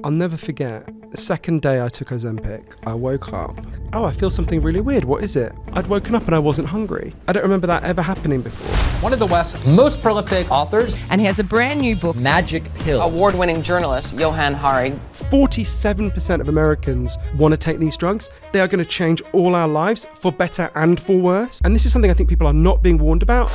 I'll never forget, the second day I took Ozempic, I woke up. Oh, I feel something really weird. What is it? I'd woken up and I wasn't hungry. I don't remember that ever happening before. One of the West's most prolific authors. And he has a brand new book, Magic Pill. Award-winning journalist, Johann Hari. 47% of Americans want to take these drugs. They are going to change all our lives for better and for worse. And this is something I think people are not being warned about.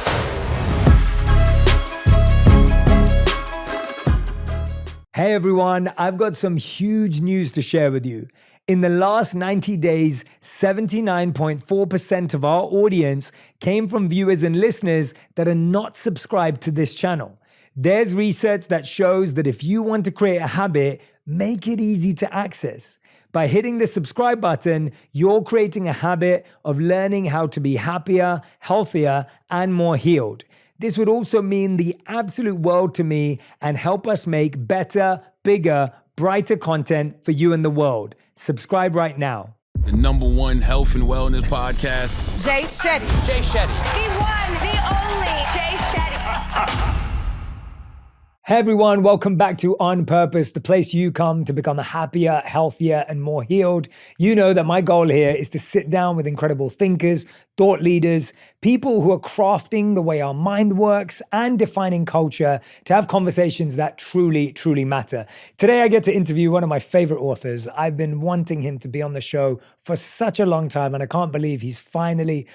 Hey everyone, I've got some huge news to share with you. In the last 90 days, 79.4% of our audience came from viewers and listeners that are not subscribed to this channel. There's research that shows that if you want to create a habit, make it easy to access. By hitting the subscribe button, you're creating a habit of learning how to be happier, healthier, and more healed. This would also mean the absolute world to me and help us make better, bigger, brighter content for you and the world. Subscribe right now. The #1 health and wellness podcast. Jay Shetty. Jay Shetty. The one, the only Jay Shetty. Hey everyone, welcome back to On Purpose, the place you come to become happier, healthier, and more healed. You know that my goal here is to sit down with incredible thinkers, thought leaders, people who are crafting the way our mind works and defining culture to have conversations that truly, truly matter. Today I get to interview one of my favorite authors. I've been wanting him to be on the show for such a long time, and I can't believe he's finally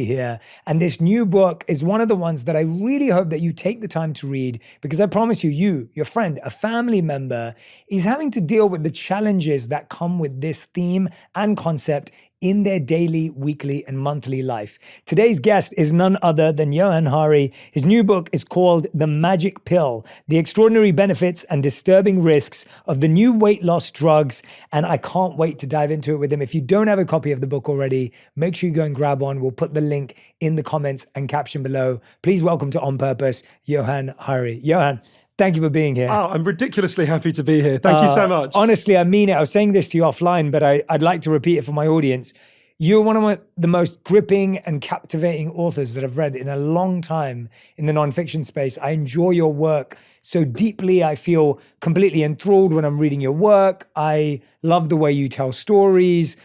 here. And this new book is one of the ones that I really hope that you take the time to read, because I promise you, your friend, a family member is having to deal with the challenges that come with this theme and concept in their daily, weekly, and monthly life. Today's guest is none other than Johann Hari. His new book is called The Magic Pill, The Extraordinary Benefits and Disturbing Risks of the New Weight Loss Drugs. And I can't wait to dive into it with him. If you don't have a copy of the book already, make sure you go and grab one. We'll put the link in the comments and caption below. Please welcome to On Purpose, Johann Hari. Johann, thank you for being here. Oh, I'm ridiculously happy to be here. Thank you so much. Honestly, I mean it. I was saying this to you offline, but I'd like to repeat it for my audience. You're one of the most gripping and captivating authors that I've read in a long time in the nonfiction space. I enjoy your work so deeply. I feel completely enthralled when I'm reading your work. I love the way you tell stories.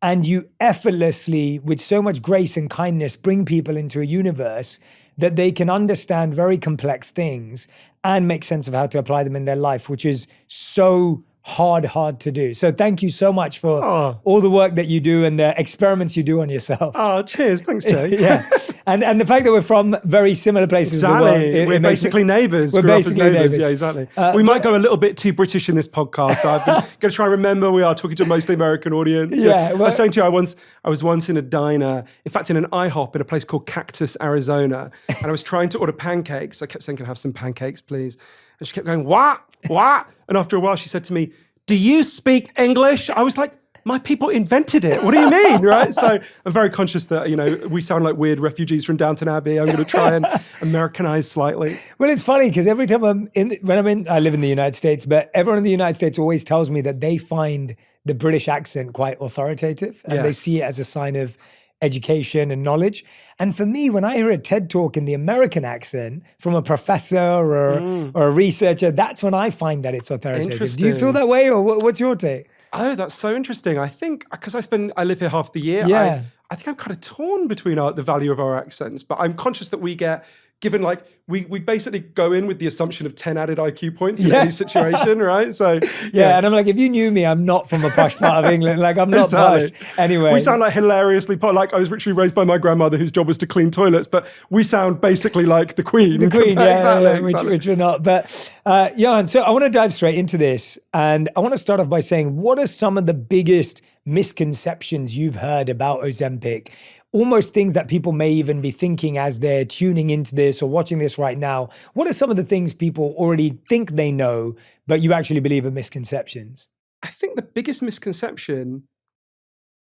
And you effortlessly, with so much grace and kindness, bring people into a universe that they can understand very complex things and make sense of how to apply them in their life, which is so hard to do. So thank you so much for all the work that you do and the experiments you do on yourself. Oh, cheers. Thanks, Jay. Yeah. And the fact that we're from very similar places. Exactly. We're basically neighbours. We're basically neighbours. Yeah, exactly. We might go a little bit too British in this podcast. So I'm going to try and remember we are talking to a mostly American audience. Yeah. Well, I was saying to you, I was once in a diner, in fact, in an IHOP in a place called Cactus, Arizona. And I was trying to order pancakes. I kept saying, can I have some pancakes, please? And she kept going, what? And after a while, she said to me, do you speak English? I was like, my people invented it. What do you mean, right? So I'm very conscious that, we sound like weird refugees from Downton Abbey. I'm going to try and Americanize slightly. Well, it's funny because every time I live in the United States, but everyone in the United States always tells me that they find the British accent quite authoritative and they see it as a sign of education and knowledge. And for me, when I hear a TED talk in the American accent from a professor or a researcher, that's when I find that it's authoritative. Do you feel that way, or what's your take? Oh, that's so interesting. I think because I live here half the year. Yeah. I think I'm kind of torn between the value of our accents, but I'm conscious that we get given we basically go in with the assumption of 10 added IQ points in any situation, right? So and I'm like, if you knew me, I'm not from a posh part of England. Like I'm not posh anyway. We sound like hilariously like I was literally raised by my grandmother whose job was to clean toilets, but we sound basically like the Queen. The Queen, exactly. Which we're not. But Johann, so I want to dive straight into this, and I want to start off by saying, what are some of the biggest misconceptions you've heard about Ozempic? Almost things that people may even be thinking as they're tuning into this or watching this right now. What are some of the things people already think they know, but you actually believe are misconceptions? I think the biggest misconception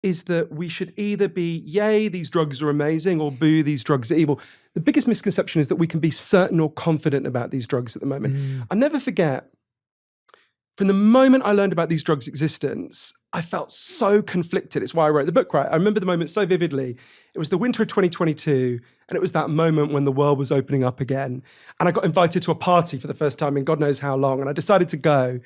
is that we should either be, yay, these drugs are amazing, or boo, these drugs are evil. The biggest misconception is that we can be certain or confident about these drugs at the moment. I'll never forget, from the moment I learned about these drugs' existence, I felt so conflicted. It's why I wrote the book, right? I remember the moment so vividly. It was the winter of 2022, and it was that moment when the world was opening up again. And I got invited to a party for the first time in God knows how long, and I decided to go.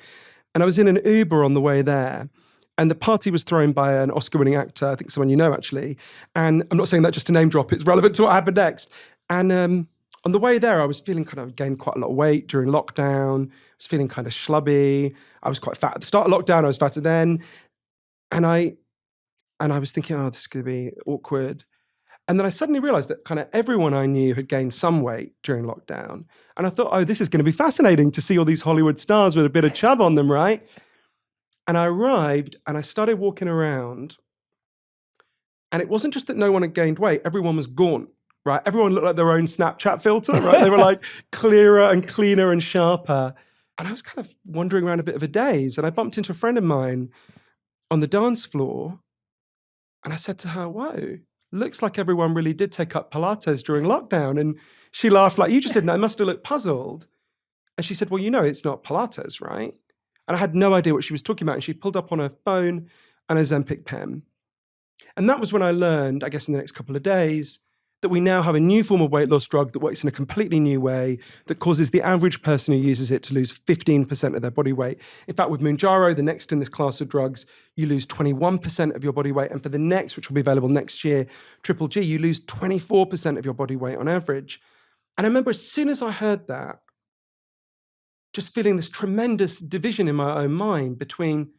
And I was in an Uber on the way there. And the party was thrown by an Oscar-winning actor, I think someone you know, actually. And I'm not saying that just to name drop, it's relevant to what happened next. And on the way there, I was feeling gained quite a lot of weight during lockdown. I was feeling kind of schlubby. I was quite fat at the start of lockdown. I was fatter then. And I was thinking, oh, this is going to be awkward. And then I suddenly realized that kind of everyone I knew had gained some weight during lockdown. And I thought, oh, this is going to be fascinating to see all these Hollywood stars with a bit of chub on them, right? And I arrived and I started walking around. And it wasn't just that no one had gained weight, everyone was gaunt, right? Everyone looked like their own Snapchat filter, right? They were like clearer and cleaner and sharper. And I was kind of wandering around a bit of a daze. And I bumped into a friend of mine on the dance floor. And I said to her, whoa, looks like everyone really did take up Pilates during lockdown. And she laughed like, you just didn't. I must have looked puzzled. And she said, well, you know, it's not Pilates, right? And I had no idea what she was talking about. And she pulled up on her phone an Ozempic pen. And that was when I learned, I guess in the next couple of days, that we now have a new form of weight loss drug that works in a completely new way that causes the average person who uses it to lose 15% of their body weight. In fact, with Mounjaro, the next in this class of drugs, you lose 21% of your body weight. And for the next, which will be available next year, Triple G, you lose 24% of your body weight on average. And I remember as soon as I heard that, just feeling this tremendous division in my own mind between,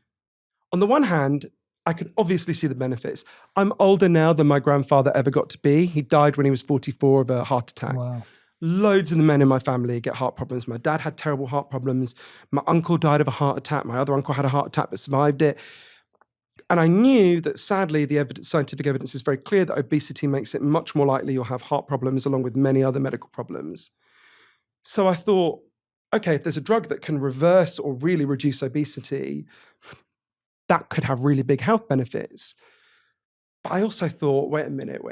on the one hand, I could obviously see the benefits. I'm older now than my grandfather ever got to be. He died when he was 44 of a heart attack. Wow. Loads of the men in my family get heart problems. My dad had terrible heart problems. My uncle died of a heart attack. My other uncle had a heart attack but survived it. And I knew that sadly, the scientific evidence is very clear that obesity makes it much more likely you'll have heart problems along with many other medical problems. So I thought, okay, if there's a drug that can reverse or really reduce obesity, that could have really big health benefits. But I also thought, wait a minute.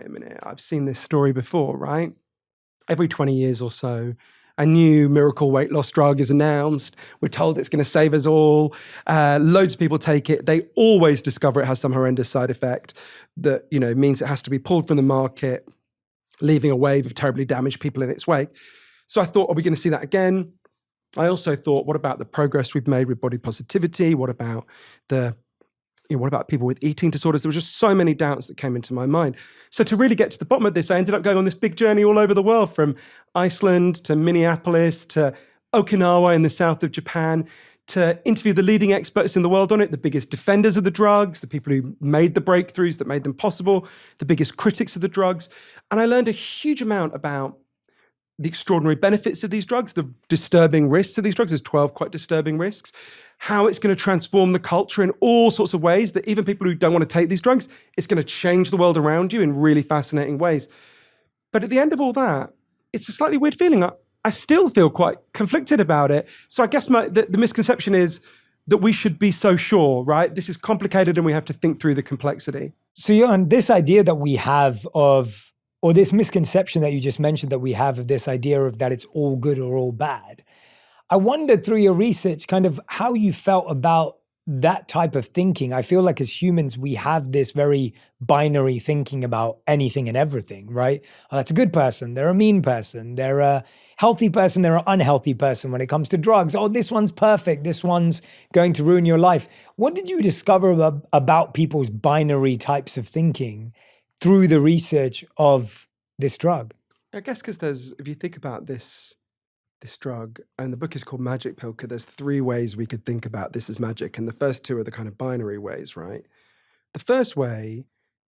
I've seen this story before, right? Every 20 years or so, a new miracle weight loss drug is announced. We're told it's going to save us all. Loads of people take it. They always discover it has some horrendous side effect that, you know, means it has to be pulled from the market, leaving a wave of terribly damaged people in its wake. So I thought, are we going to see that again? I also thought, what about the progress we've made with body positivity? What about what about people with eating disorders? There were just so many doubts that came into my mind. So to really get to the bottom of this, I ended up going on this big journey all over the world, from Iceland to Minneapolis to Okinawa in the south of Japan, to interview the leading experts in the world on it, the biggest defenders of the drugs, the people who made the breakthroughs that made them possible, the biggest critics of the drugs. And I learned a huge amount about the extraordinary benefits of these drugs, the disturbing risks of these drugs. There's 12 quite disturbing risks. How it's going to transform the culture in all sorts of ways, that even people who don't want to take these drugs, it's going to change the world around you in really fascinating ways. But at the end of all that, it's a slightly weird feeling. I still feel quite conflicted about it. So I guess the misconception is that we should be so sure, right? This is complicated and we have to think through the complexity. So Johann, this idea that we have of, or this misconception that you just mentioned that we have of this idea of that it's all good or all bad, I wondered through your research kind of how you felt about that type of thinking. I feel like as humans, we have this very binary thinking about anything and everything, right? Oh, that's a good person. They're a mean person. They're a healthy person. They're an unhealthy person when it comes to drugs. Oh, this one's perfect. This one's going to ruin your life. What did you discover about people's binary types of thinking through the research of this drug? I guess because if you think about this drug, and the book is called Magic Pill, because there's 3 ways we could think about this as magic. And the first 2 are the kind of binary ways, right? The first way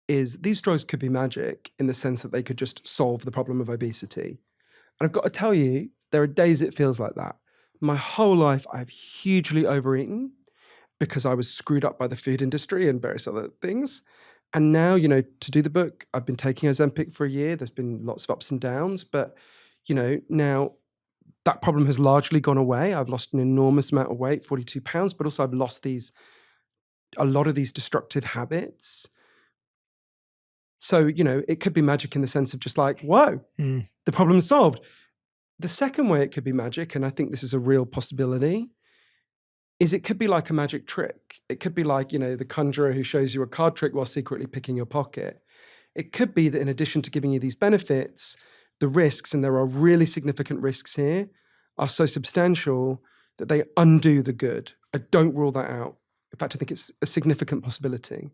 is these drugs could be magic in the sense that they could just solve the problem of obesity. And I've got to tell you, there are days it feels like that. My whole life, I've hugely overeaten because I was screwed up by the food industry and various other things. And now, you know, to do the book, I've been taking Ozempic for a year. There's been lots of ups and downs, but, you know, now that problem has largely gone away. I've lost an enormous amount of weight, 42 pounds, but also I've lost a lot of these destructive habits. So, you know, it could be magic in the sense of just like, whoa, the problem's solved. The second way it could be magic, and I think this is a real possibility, is it could be like a magic trick. It could be like, you know, the conjurer who shows you a card trick while secretly picking your pocket. It could be that in addition to giving you these benefits, the risks, and there are really significant risks here, are so substantial that they undo the good. I don't rule that out. In fact, I think it's a significant possibility.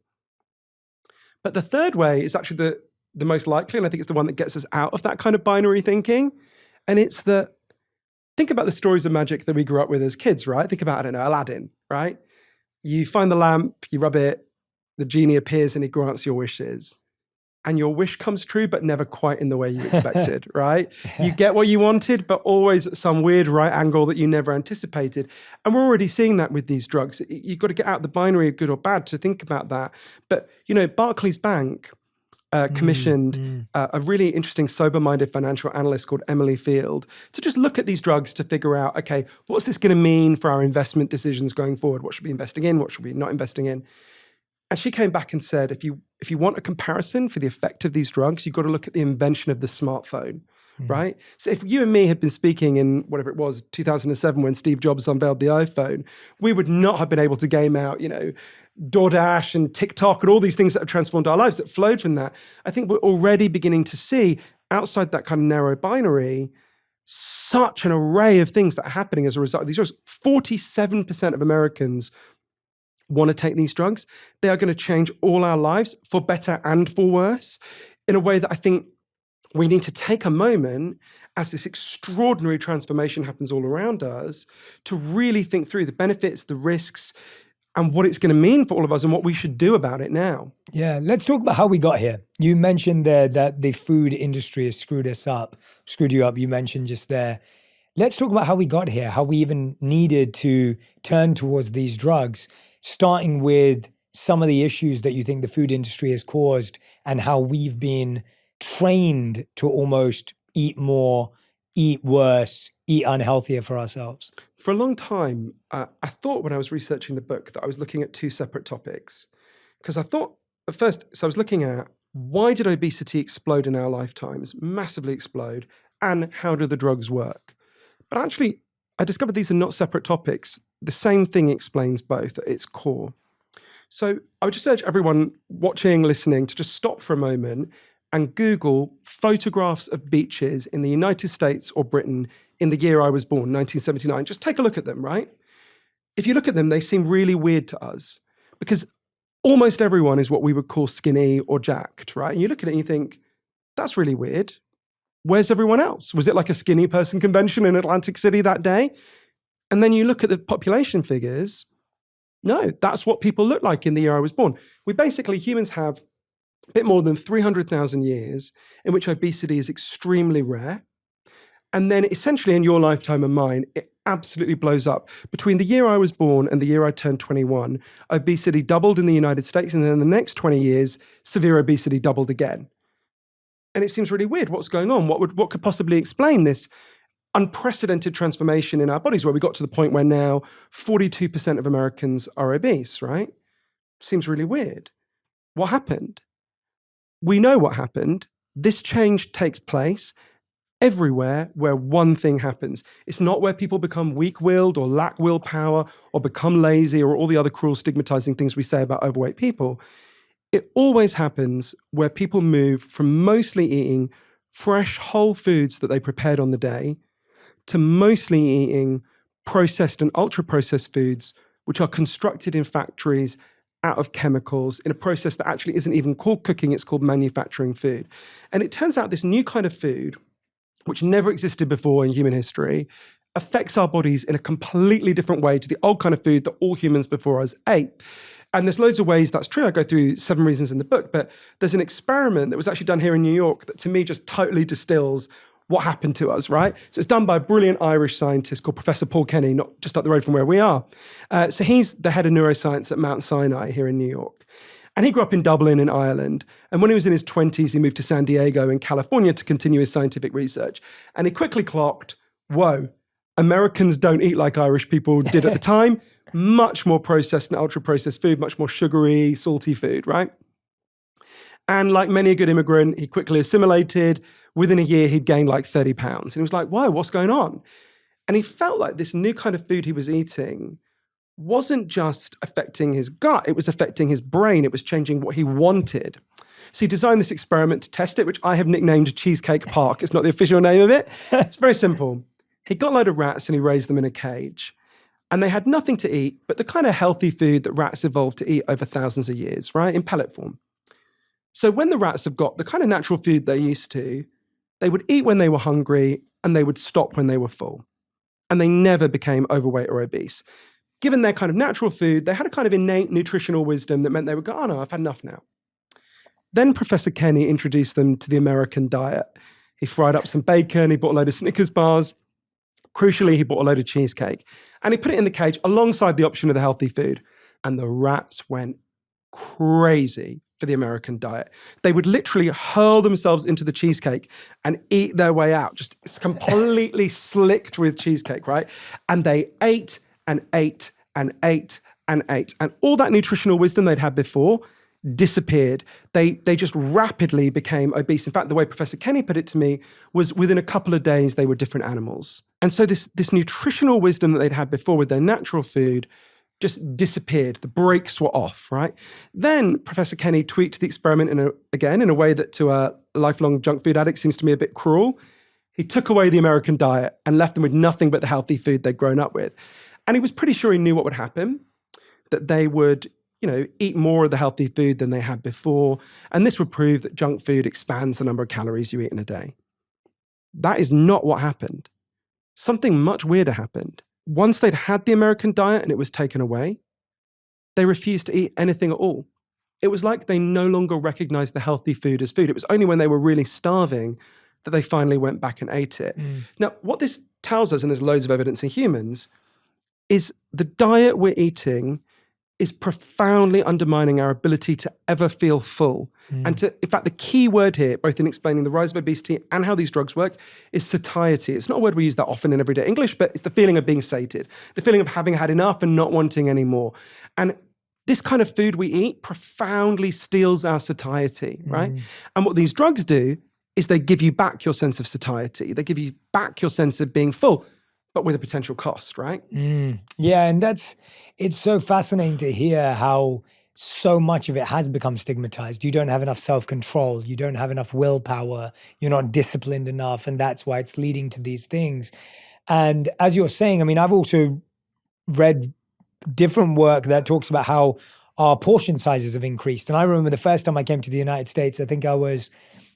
But the third way is actually the most likely, and I think it's the one that gets us out of that kind of binary thinking. And it's that, think about the stories of magic that we grew up with as kids, right? Think about, I don't know, Aladdin, right? You find the lamp, you rub it, the genie appears and he grants your wishes. And your wish comes true, but never quite in the way you expected, right? You get what you wanted, but always at some weird right angle that you never anticipated. And we're already seeing that with these drugs. You've got to get out the binary of good or bad to think about that. But, you know, Barclays Bank commissioned a really interesting, sober-minded financial analyst called Emily Field to just look at these drugs to figure out, okay, what's this going to mean for our investment decisions going forward? What should we be investing in? What should we not investing in? And she came back and said, if you want a comparison for the effect of these drugs, you've got to look at the invention of the smartphone, right? So if you and me had been speaking in whatever it was, 2007, when Steve Jobs unveiled the iPhone, we would not have been able to game out, you know, DoorDash and TikTok and all these things that have transformed our lives that flowed from that. I think we're already beginning to see outside that kind of narrow binary, such an array of things that are happening as a result of these drugs. 47% of Americans want to take these drugs. They are going to change all our lives for better and for worse in a way that I think we need to take a moment as this extraordinary transformation happens all around us to really think through the benefits, the risks, and what it's going to mean for all of us and what we should do about it now. Yeah, let's talk about how we got here. You mentioned there that the food industry has screwed you up. You mentioned just there. Let's talk about how we got here, how we even needed to turn towards these drugs, starting with some of the issues that you think the food industry has caused and how we've been trained to almost eat more, eat worse, eat unhealthier for ourselves. For a long time, I thought when I was researching the book that I was looking at two separate topics. Because I thought at first, so I was looking at why did obesity explode in our lifetimes, massively explode, and how do the drugs work? But actually, I discovered these are not separate topics. The same thing explains both at its core. So I would just urge everyone watching, listening to just stop for a moment and Google photographs of beaches in the United States or Britain in the year I was born, 1979. Just take a look at them, right? If you look at them, they seem really weird to us because almost everyone is what we would call skinny or jacked, right? And you look at it and you think, that's really weird. Where's everyone else? Was it like a skinny person convention in Atlantic City that day? And then you look at the population figures. No, that's what people look like in the year I was born. Humans have a bit more than 300,000 years in which obesity is extremely rare. And then essentially in your lifetime and mine, it absolutely blows up. Between the year I was born and the year I turned 21, obesity doubled in the United States. And then in the next 20 years, severe obesity doubled again. And it seems really weird. What's going on? What could possibly explain this unprecedented transformation in our bodies where we got to the point where now 42% of Americans are obese, right? Seems really weird. What happened? We know what happened. This change takes place everywhere where one thing happens. It's not where people become weak-willed or lack willpower or become lazy or all the other cruel, stigmatizing things we say about overweight people. It always happens where people move from mostly eating fresh, whole foods that they prepared on the day to mostly eating processed and ultra-processed foods, which are constructed in factories out of chemicals in a process that actually isn't even called cooking, it's called manufacturing food. And it turns out this new kind of food, which never existed before in human history, affects our bodies in a completely different way to the old kind of food that all humans before us ate. And there's loads of ways that's true. I go through 7 reasons in the book, but there's an experiment that was actually done here in New York that to me just totally distills what happened to us, right? So it's done by a brilliant Irish scientist called Professor Paul Kenny, not just up the road from where we are. So he's the head of neuroscience at Mount Sinai here in New York. And he grew up in Dublin in Ireland. And when he was in his 20s, he moved to San Diego in California to continue his scientific research. And he quickly clocked, whoa, Americans don't eat like Irish people did at the time. Much more processed and ultra-processed food, much more sugary, salty food, right? And like many a good immigrant, he quickly assimilated. Within a year, he'd gained like 30 pounds. And he was like, whoa, what's going on? And he felt like this new kind of food he was eating wasn't just affecting his gut, it was affecting his brain. It was changing what he wanted. So he designed this experiment to test it, which I have nicknamed Cheesecake Park. It's not the official name of it. It's very simple. He got a load of rats and he raised them in a cage. And they had nothing to eat but the kind of healthy food that rats evolved to eat over thousands of years, right? In pellet form. So when the rats have got the kind of natural food they're used to, they would eat when they were hungry and they would stop when they were full. And they never became overweight or obese. Given their kind of natural food, they had a kind of innate nutritional wisdom that meant they would go, oh no, I've had enough now. Then Professor Kenny introduced them to the American diet. He fried up some bacon, he bought a load of Snickers bars. Crucially, he bought a load of cheesecake. And he put it in the cage alongside the option of the healthy food. And the rats went crazy for the American diet. They would literally hurl themselves into the cheesecake and eat their way out, just completely slicked with cheesecake, right? And they ate and ate and ate and ate. And all that nutritional wisdom they'd had before disappeared. They just rapidly became obese. In fact, the way Professor Kenny put it to me was within a couple of days, they were different animals. And so this nutritional wisdom that they'd had before with their natural food just disappeared. The brakes were off, right? Then Professor Kenny tweaked the experiment in a way that to a lifelong junk food addict seems to me a bit cruel. He took away the American diet and left them with nothing but the healthy food they'd grown up with. And he was pretty sure he knew what would happen, that they would eat more of the healthy food than they had before. And this would prove that junk food expands the number of calories you eat in a day. That is not what happened. Something much weirder happened. Once they'd had the American diet and it was taken away, they refused to eat anything at all. It was like they no longer recognized the healthy food as food. It was only when they were really starving that they finally went back and ate it. Now, what this tells us, and there's loads of evidence in humans, is the diet we're eating is profoundly undermining our ability to ever feel full. And in fact, the key word here, both in explaining the rise of obesity and how these drugs work, is satiety. It's not a word we use that often in everyday English, but it's the feeling of being sated, the feeling of having had enough and not wanting any more. And this kind of food we eat profoundly steals our satiety, right? And what these drugs do is they give you back your sense of satiety. They give you back your sense of being full, but with a potential cost, right? Yeah, and it's so fascinating to hear how so much of it has become stigmatized. You don't have enough self-control. You don't have enough willpower. You're not disciplined enough. And that's why it's leading to these things. And as you're saying, I mean, I've also read different work that talks about how our portion sizes have increased. And I remember the first time I came to the United States, I think I was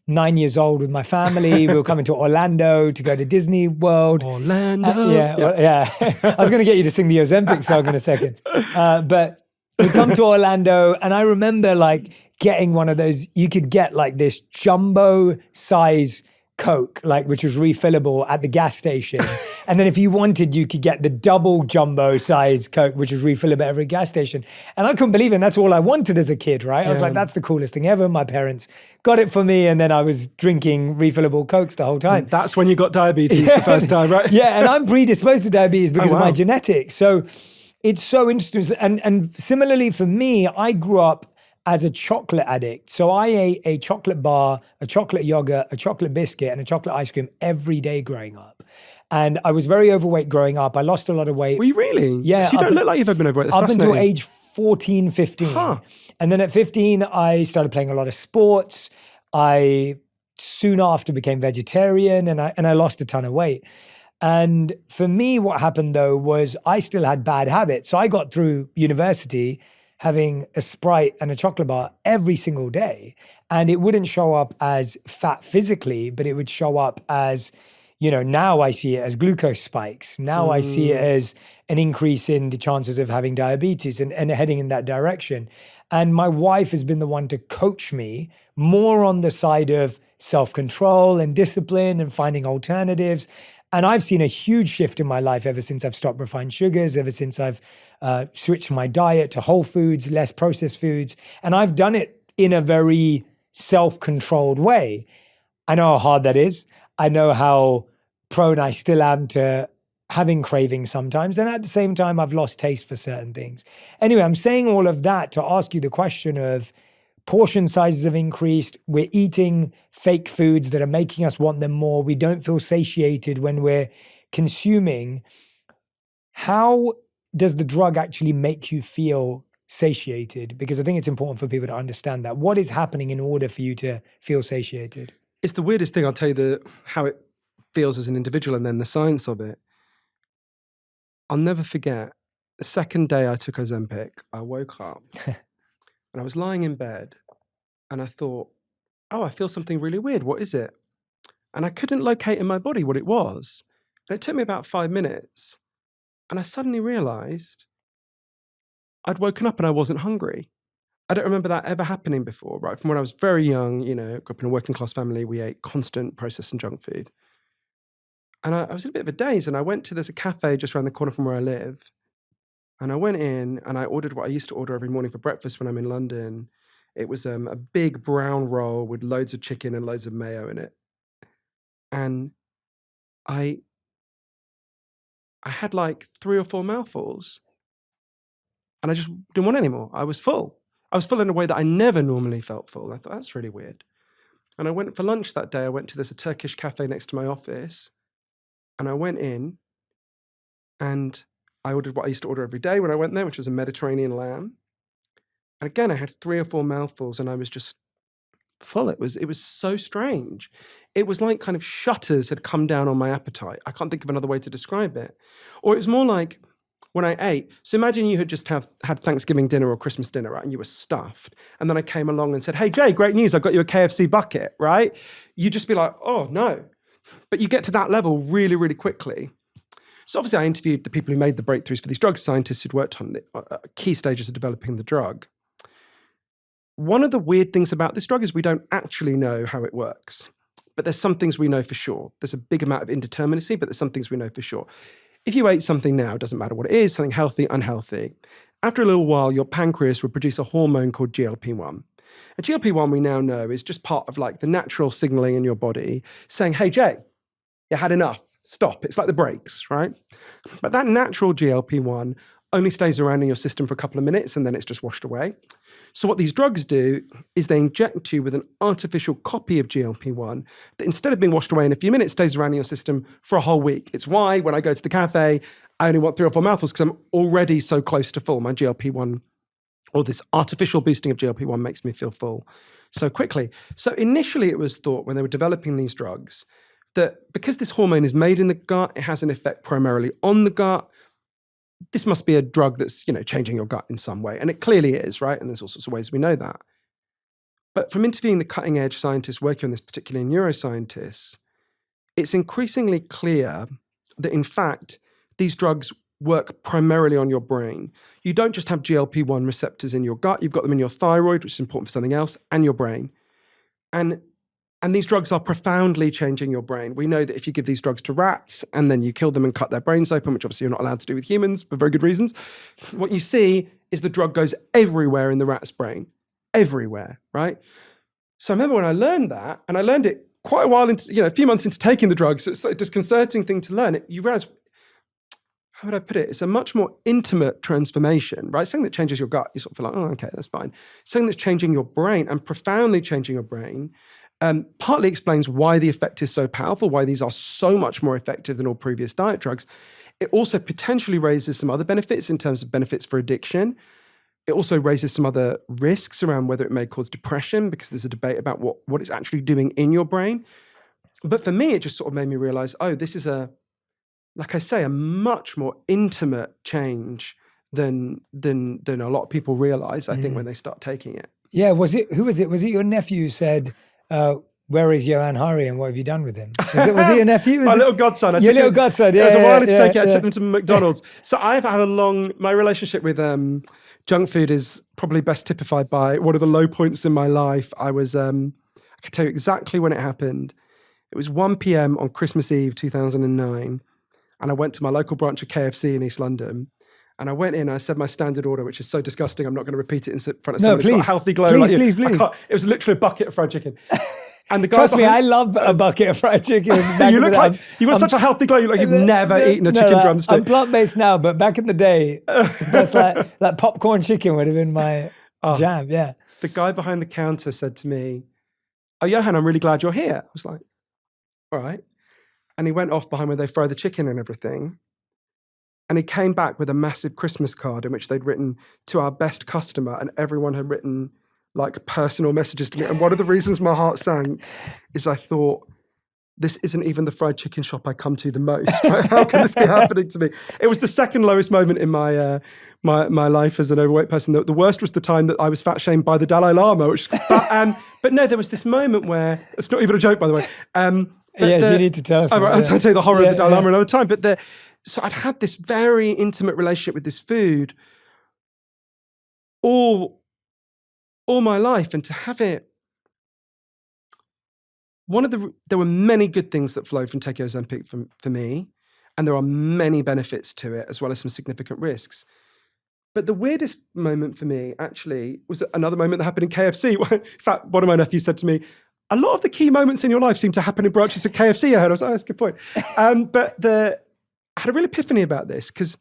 9 years old with my family. We were coming to Orlando to go to Disney World. Orlando. Yeah. I was going to get you to sing the Ozempic song in a second. But we come to Orlando and I remember like getting one of those, you could get like this jumbo size Coke, like which was refillable at the gas station. And then if you wanted, you could get the double jumbo size Coke, which was refillable at every gas station. And I couldn't believe it. And that's all I wanted as a kid, right? I was like, that's the coolest thing ever. My parents got it for me. And then I was drinking refillable Cokes the whole time. And that's when you got diabetes the first time, right? Yeah. And I'm predisposed to diabetes because of my genetics. So it's so interesting. And similarly for me, I grew up as a chocolate addict. So I ate a chocolate bar, a chocolate yogurt, a chocolate biscuit, and a chocolate ice cream every day growing up. And I was very overweight growing up. I lost a lot of weight. Were you really? Yeah. You don't look like you've ever been overweight. That's up until fascinating. age 14, 15. And then at 15, I started playing a lot of sports. I soon after became vegetarian and I lost a ton of weight. And for me, what happened though was I still had bad habits. So I got through university having a Sprite and a chocolate bar every single day. And it wouldn't show up as fat physically, but it would show up as, now I see it as glucose spikes. Now I see it as an increase in the chances of having diabetes and heading in that direction. And my wife has been the one to coach me more on the side of self-control and discipline and finding alternatives. And I've seen a huge shift in my life ever since I've stopped refined sugars, ever since I've switched my diet to whole foods, less processed foods. And I've done it in a very self-controlled way. I know how hard that is. I know how prone I still am to having cravings sometimes. And at the same time, I've lost taste for certain things. Anyway, I'm saying all of that to ask you the question of portion sizes have increased. We're eating fake foods that are making us want them more. We don't feel satiated when we're consuming. How does the drug actually make you feel satiated? Because I think it's important for people to understand that. What is happening in order for you to feel satiated? It's the weirdest thing. I'll tell you how it feels as an individual and then the science of it. I'll never forget The second day I took Ozempic, I woke up and I was lying in bed and I thought, oh, I feel something really weird. What is it? And I couldn't locate in my body what it was. And it took me about 5 minutes. And I suddenly realized I'd woken up and I wasn't hungry. I don't remember that ever happening before, right? From when I was very young, grew up in a working class family, we ate constant processed and junk food. And I was in a bit of a daze, and there's a cafe just around the corner from where I live. And I went in and I ordered what I used to order every morning for breakfast when I'm in London. It was a big brown roll with loads of chicken and loads of mayo in it. And I had like 3 or 4 mouthfuls. And I just didn't want any more. I was full. I was full in a way that I never normally felt full. I thought, that's really weird. And I went for lunch that day. I went to, there's a Turkish cafe next to my office. And I went in and I ordered what I used to order every day when I went there, which was a Mediterranean lamb. And again, I had 3 or 4 mouthfuls and I was just full. It was so strange. It was like kind of shutters had come down on my appetite. I can't think of another way to describe it. Or it was more like when I ate. So imagine you had just had Thanksgiving dinner or Christmas dinner, right? And you were stuffed. And then I came along and said, hey, Jay, great news. I got you a KFC bucket, right? You'd just be like, oh, no. But you get to that level really, really quickly. So obviously I interviewed the people who made the breakthroughs for these drugs, scientists who'd worked on the key stages of developing the drug. One of the weird things about this drug is we don't actually know how it works. But there's some things we know for sure. There's a big amount of indeterminacy, but there's some things we know for sure. If you ate something now, it doesn't matter what it is, something healthy, unhealthy, after a little while, your pancreas would produce a hormone called GLP-1. And GLP-1 we now know is just part of like the natural signaling in your body saying, hey, Jay, you had enough, stop. It's like the brakes, right? But that natural GLP-1 only stays around in your system for a couple of minutes and then it's just washed away. So what these drugs do is they inject you with an artificial copy of GLP-1 that instead of being washed away in a few minutes, stays around in your system for a whole week. It's why when I go to the cafe, I only want 3 or 4 mouthfuls because I'm already so close to full. My GLP-1 or this artificial boosting of GLP-1 makes me feel full so quickly. So initially it was thought when they were developing these drugs that because this hormone is made in the gut, it has an effect primarily on the gut. This must be a drug that's, changing your gut in some way. And it clearly is, right? And there's all sorts of ways we know that. But from interviewing the cutting edge scientists working on this, particularly neuroscientists, it's increasingly clear that in fact, these drugs work primarily on your brain. You don't just have GLP-1 receptors in your gut, you've got them in your thyroid, which is important for something else, and your brain. And these drugs are profoundly changing your brain. We know that if you give these drugs to rats and then you kill them and cut their brains open, which obviously you're not allowed to do with humans for very good reasons, what you see is the drug goes everywhere in the rat's brain. Everywhere, right? So I remember when I learned that, and I learned it quite a while into, a few months into taking the drugs, so it's like a disconcerting thing to learn. You realize, how would I put it? It's a much more intimate transformation, right? Something that changes your gut, you sort of feel like, oh, okay, that's fine. Something that's changing your brain and profoundly changing your brain partly explains why the effect is so powerful, why these are so much more effective than all previous diet drugs. It also potentially raises some other benefits in terms of benefits for addiction. It also raises some other risks around whether it may cause depression, because there's a debate about what it's actually doing in your brain. But for me, it just sort of made me realize, oh, this is like I say, a much more intimate change than a lot of people realize, I think, when they start taking it. Yeah, who was it? Was it your nephew who said, where is Johann Hari and what have you done with him? Was it your nephew? My little godson. Your little godson, yeah. It was a while to take it. I took them to McDonald's. So my relationship with junk food is probably best typified by one of the low points in my life. I can tell you exactly when it happened. It was 1 p.m. on Christmas Eve, 2009. And I went to my local branch of KFC in East London. And I went in, I said my standard order, which is so disgusting, I'm not going to repeat it in front of someone who's got a healthy glow. Please. It was literally a bucket of fried chicken. And the guy Trust me, I love a bucket of fried chicken. You look like you've got such a healthy glow. You look like you've never eaten a chicken drumstick. I'm plant-based now, but back in the day, that's like popcorn chicken would have been my jam. Yeah. The guy behind the counter said to me, "Oh, Johann, I'm really glad you're here." I was like, "All right." And he went off behind where they fry the chicken and everything. And he came back with a massive Christmas card in which they'd written to our best customer, and everyone had written like personal messages to me. And one of the reasons my heart sank is I thought, this isn't even the fried chicken shop I come to the most. Right? How can this be happening to me? It was the second lowest moment in my my life as an overweight person. The worst was the time that I was fat shamed by the Dalai Lama. But no, there was this moment where, it's not even a joke, by the way. You need to tell us. I'll tell you the horror of the Dalai Lama another time. So I'd had this very intimate relationship with this food all my life, and to have it, there were many good things that flowed from taking Ozempic for me, and there are many benefits to it, as well as some significant risks. But the weirdest moment for me, actually, was another moment that happened in KFC. In fact, one of my nephews said to me, a lot of the key moments in your life seem to happen in branches of KFC. I heard. I was like, oh, that's a good point. I had a real epiphany about this, because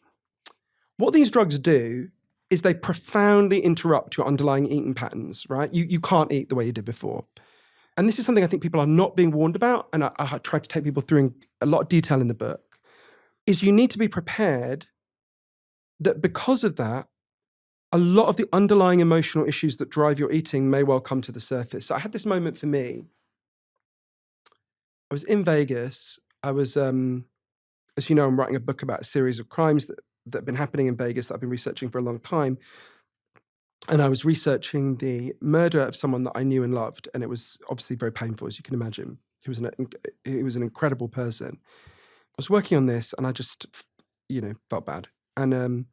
what these drugs do is they profoundly interrupt your underlying eating patterns, right? You can't eat the way you did before. And this is something I think people are not being warned about, and I tried to take people through in a lot of detail in the book, is you need to be prepared that because of that, a lot of the underlying emotional issues that drive your eating may well come to the surface. So I had this moment for me. I was in Vegas. I was, as you know, I'm writing a book about a series of crimes that have been happening in Vegas that I've been researching for a long time. And I was researching the murder of someone that I knew and loved. And it was obviously very painful, as you can imagine. He was an incredible person. I was working on this, and I just, felt bad. And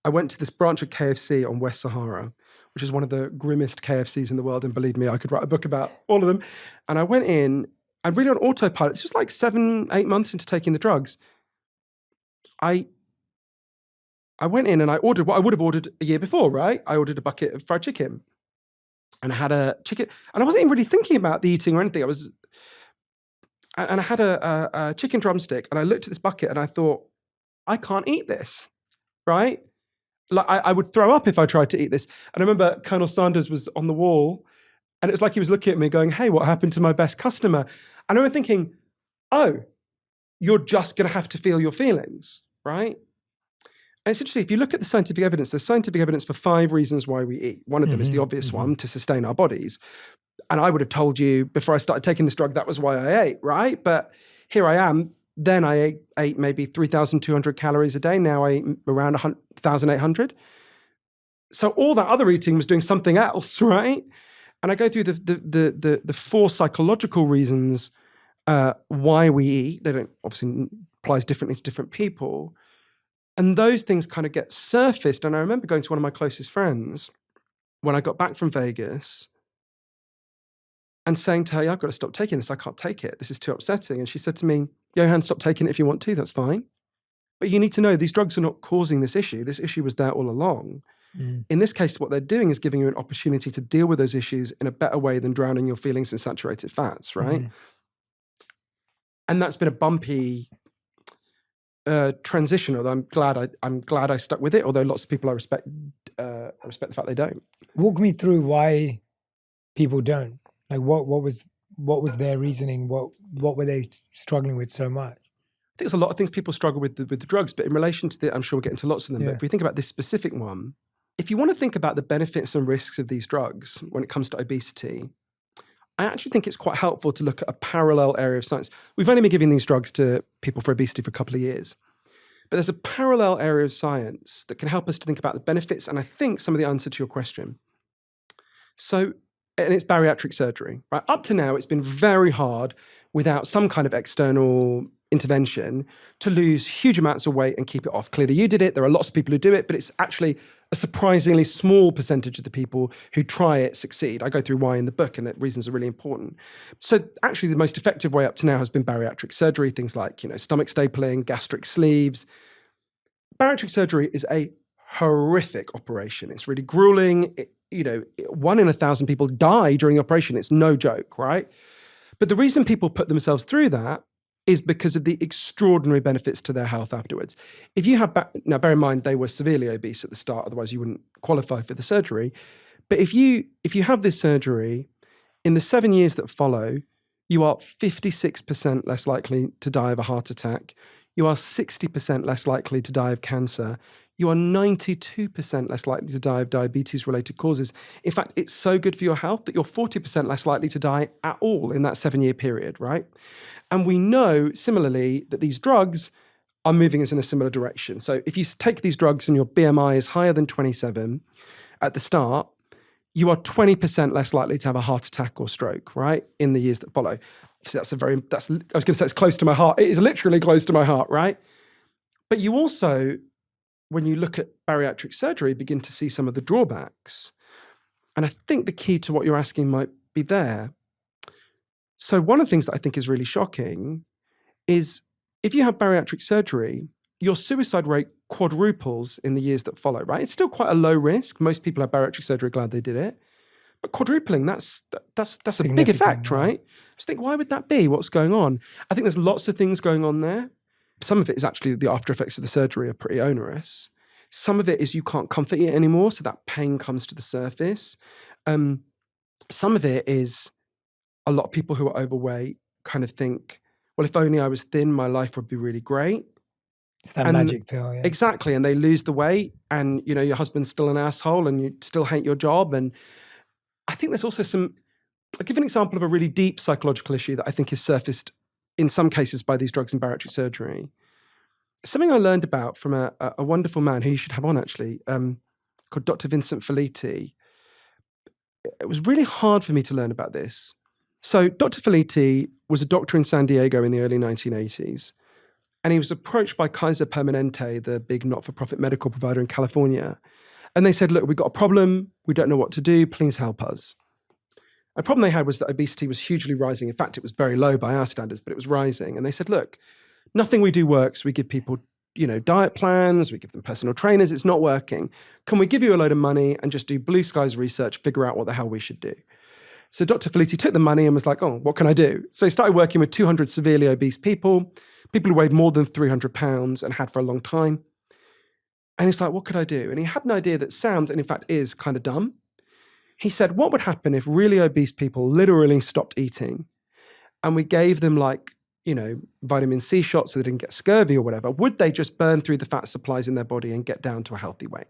I went to this branch of KFC on West Sahara, which is one of the grimmest KFCs in the world. And believe me, I could write a book about all of them. And I went in, and really on autopilot. This was like 7-8 months into taking the drugs. I went in and I ordered what I would have ordered a year before, right? I ordered a bucket of fried chicken, and I had a chicken, and I wasn't even really thinking about the eating or anything. I had a chicken drumstick, and I looked at this bucket and I thought, I can't eat this, right? Like I would throw up if I tried to eat this. And I remember Colonel Sanders was on the wall, and it was like he was looking at me going, hey, what happened to my best customer? And I remember thinking, oh, you're just going to have to feel your feelings, right? And it's interesting, if you look at the scientific evidence, there's scientific evidence for 5 reasons why we eat. One of them is the obvious one, to sustain our bodies. And I would have told you before I started taking this drug, that was why I ate, right? But here I am. Then I ate maybe 3,200 calories a day. Now I eat around 1,800. So all that other eating was doing something else, right? And I go through the 4 psychological reasons why we eat. They don't obviously applies differently to different people. And those things kind of get surfaced. And I remember going to one of my closest friends when I got back from Vegas and saying to her, I've got to stop taking this. I can't take it. This is too upsetting. And she said to me, Johann, stop taking it if you want to. That's fine. But you need to know these drugs are not causing this issue. This issue was there all along. In this case, what they're doing is giving you an opportunity to deal with those issues in a better way than drowning your feelings in saturated fats, right? And that's been a bumpy transition, although I'm glad I stuck with it, although lots of people I respect the fact they don't. Walk me through why people don't. Like what was their reasoning? What were they struggling with so much? I think there's a lot of things people struggle with the drugs, but in relation to I'm sure we'll get into lots of them. Yeah. But if we think about this specific one, if you want to think about the benefits and risks of these drugs when it comes to obesity, I actually think it's quite helpful to look at a parallel area of science. We've only been giving these drugs to people for obesity for a couple of years. But there's a parallel area of science that can help us to think about the benefits and I think some of the answer to your question. So, and it's bariatric surgery, right? Up to now, it's been very hard without some kind of external intervention to lose huge amounts of weight and keep it off. Clearly you did it. There are lots of people who do it, but it's actually a surprisingly small percentage of the people who try it succeed. I go through why in the book, and the reasons are really important. So actually the most effective way up to now has been bariatric surgery, things like, stomach stapling, gastric sleeves. Bariatric surgery is a horrific operation. It's really grueling. 1 in 1,000 people die during the operation. It's no joke, right? But the reason people put themselves through that is because of the extraordinary benefits to their health afterwards. If you have, now bear in mind, they were severely obese at the start, otherwise you wouldn't qualify for the surgery. But if you have this surgery, in the 7 years that follow, you are 56% less likely to die of a heart attack. You are 60% less likely to die of cancer. You are 92% less likely to die of diabetes-related causes. In fact, it's so good for your health that you're 40% less likely to die at all in that 7-year period, right? And we know, similarly, that these drugs are moving us in a similar direction. So if you take these drugs and your BMI is higher than 27 at the start, you are 20% less likely to have a heart attack or stroke, right, in the years that follow. So I was going to say it's close to my heart. It is literally close to my heart, right? But you also, when you look at bariatric surgery, begin to see some of the drawbacks. And I think the key to what you're asking might be there. So one of the things that I think is really shocking is if you have bariatric surgery, your suicide rate quadruples in the years that follow, right? It's still quite a low risk. Most people have bariatric surgery, glad they did it. But quadrupling, that's a big effect, right? Just think, why would that be? What's going on? I think there's lots of things going on there. Some of it is actually the after effects of the surgery are pretty onerous. Some of it is you can't comfort it anymore, so that pain comes to the surface. Some of it is a lot of people who are overweight kind of think, well, if only I was thin, my life would be really great. It's that magic pill, yeah. Exactly, and they lose the weight and, you know, your husband's still an asshole and you still hate your job. And I think there's also I'll give an example of a really deep psychological issue that I think is surfaced in some cases by these drugs in bariatric surgery. Something I learned about from a wonderful man who you should have on actually, called Dr. Vincent Felitti. It was really hard for me to learn about this. So Dr. Felitti was a doctor in San Diego in the early 1980s. And he was approached by Kaiser Permanente, the big not-for-profit medical provider in California. And they said, look, we've got a problem. We don't know what to do. Please help us. The problem they had was that obesity was hugely rising. In fact, it was very low by our standards, but it was rising. And they said, look, nothing we do works. We give people, you know, diet plans. We give them personal trainers. It's not working. Can we give you a load of money and just do blue skies research, figure out what the hell we should do? So Dr. Felitti took the money and was like, oh, what can I do? So he started working with 200 severely obese people who weighed more than 300 pounds and had for a long time. And he's like, what could I do? And he had an idea that sounds, and in fact is, kind of dumb. He said, what would happen if really obese people literally stopped eating and we gave them, like, you know, vitamin C shots so they didn't get scurvy or whatever? Would they just burn through the fat supplies in their body and get down to a healthy weight?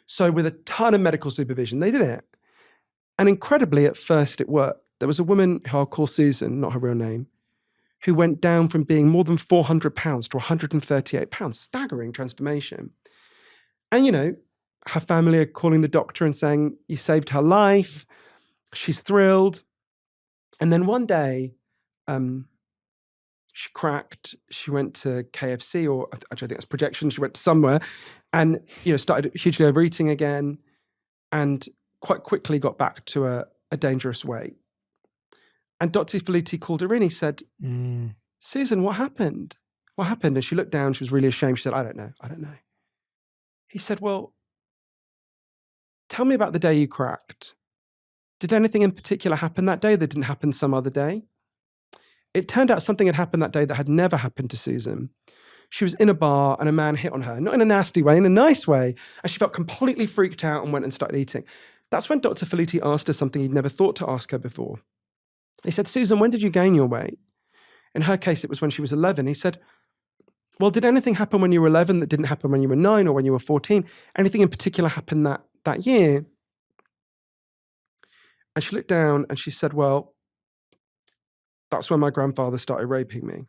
So with a ton of medical supervision, they did it. And incredibly, at first it worked. There was a woman who I'll call Susan, not her real name, who went down from being more than 400 pounds to 138 pounds. Staggering transformation. And, you know, her family are calling the doctor and saying, you saved her life. She's thrilled. And then one day, she cracked. She went to KFC, or actually I think that's projection. She went to somewhere and, you know, started hugely overeating again and quite quickly got back to a dangerous weight. And Dr. Felitti called her in. He said, Susan, what happened? What happened? And she looked down. She was really ashamed. She said, I don't know. He said, well, tell me about the day you cracked. Did anything in particular happen that day that didn't happen some other day? It turned out something had happened that day that had never happened to Susan. She was in a bar and a man hit on her, not in a nasty way, in a nice way, and she felt completely freaked out and went and started eating. That's when Dr. Felitti asked her something he'd never thought to ask her before. He said, Susan, when did you gain your weight? In her case, it was when she was 11. He said, well, did anything happen when you were 11 that didn't happen when you were 9 or when you were 14? Anything in particular happen that year? And she looked down and she said, well, that's when my grandfather started raping me.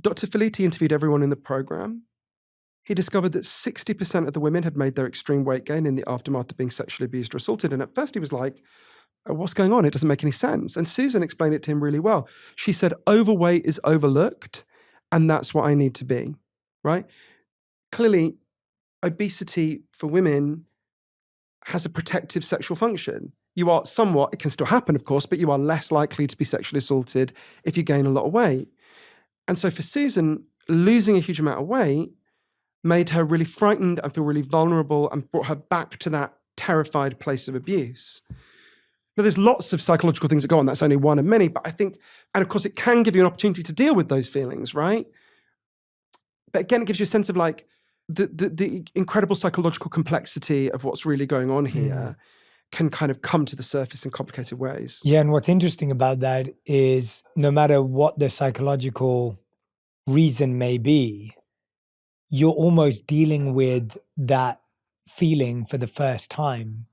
Dr. Felitti interviewed everyone in the program. He discovered that 60% of the women had made their extreme weight gain in the aftermath of being sexually abused or assaulted. And at first he was like, what's going on? It doesn't make any sense. And Susan explained it to him really well. She said, overweight is overlooked, and that's what I need to be, right? Clearly, obesity for women has a protective sexual function. You are somewhat, it can still happen, of course, but you are less likely to be sexually assaulted if you gain a lot of weight. And so for Susan, losing a huge amount of weight made her really frightened and feel really vulnerable and brought her back to that terrified place of abuse. Now, there's lots of psychological things that go on. That's only one of many, but I think, and of course, it can give you an opportunity to deal with those feelings, right? But again, it gives you a sense of like the incredible psychological complexity of what's really going on here can kind of come to the surface in complicated ways. Yeah, and what's interesting about that is no matter what the psychological reason may be, you're almost dealing with that feeling for the first time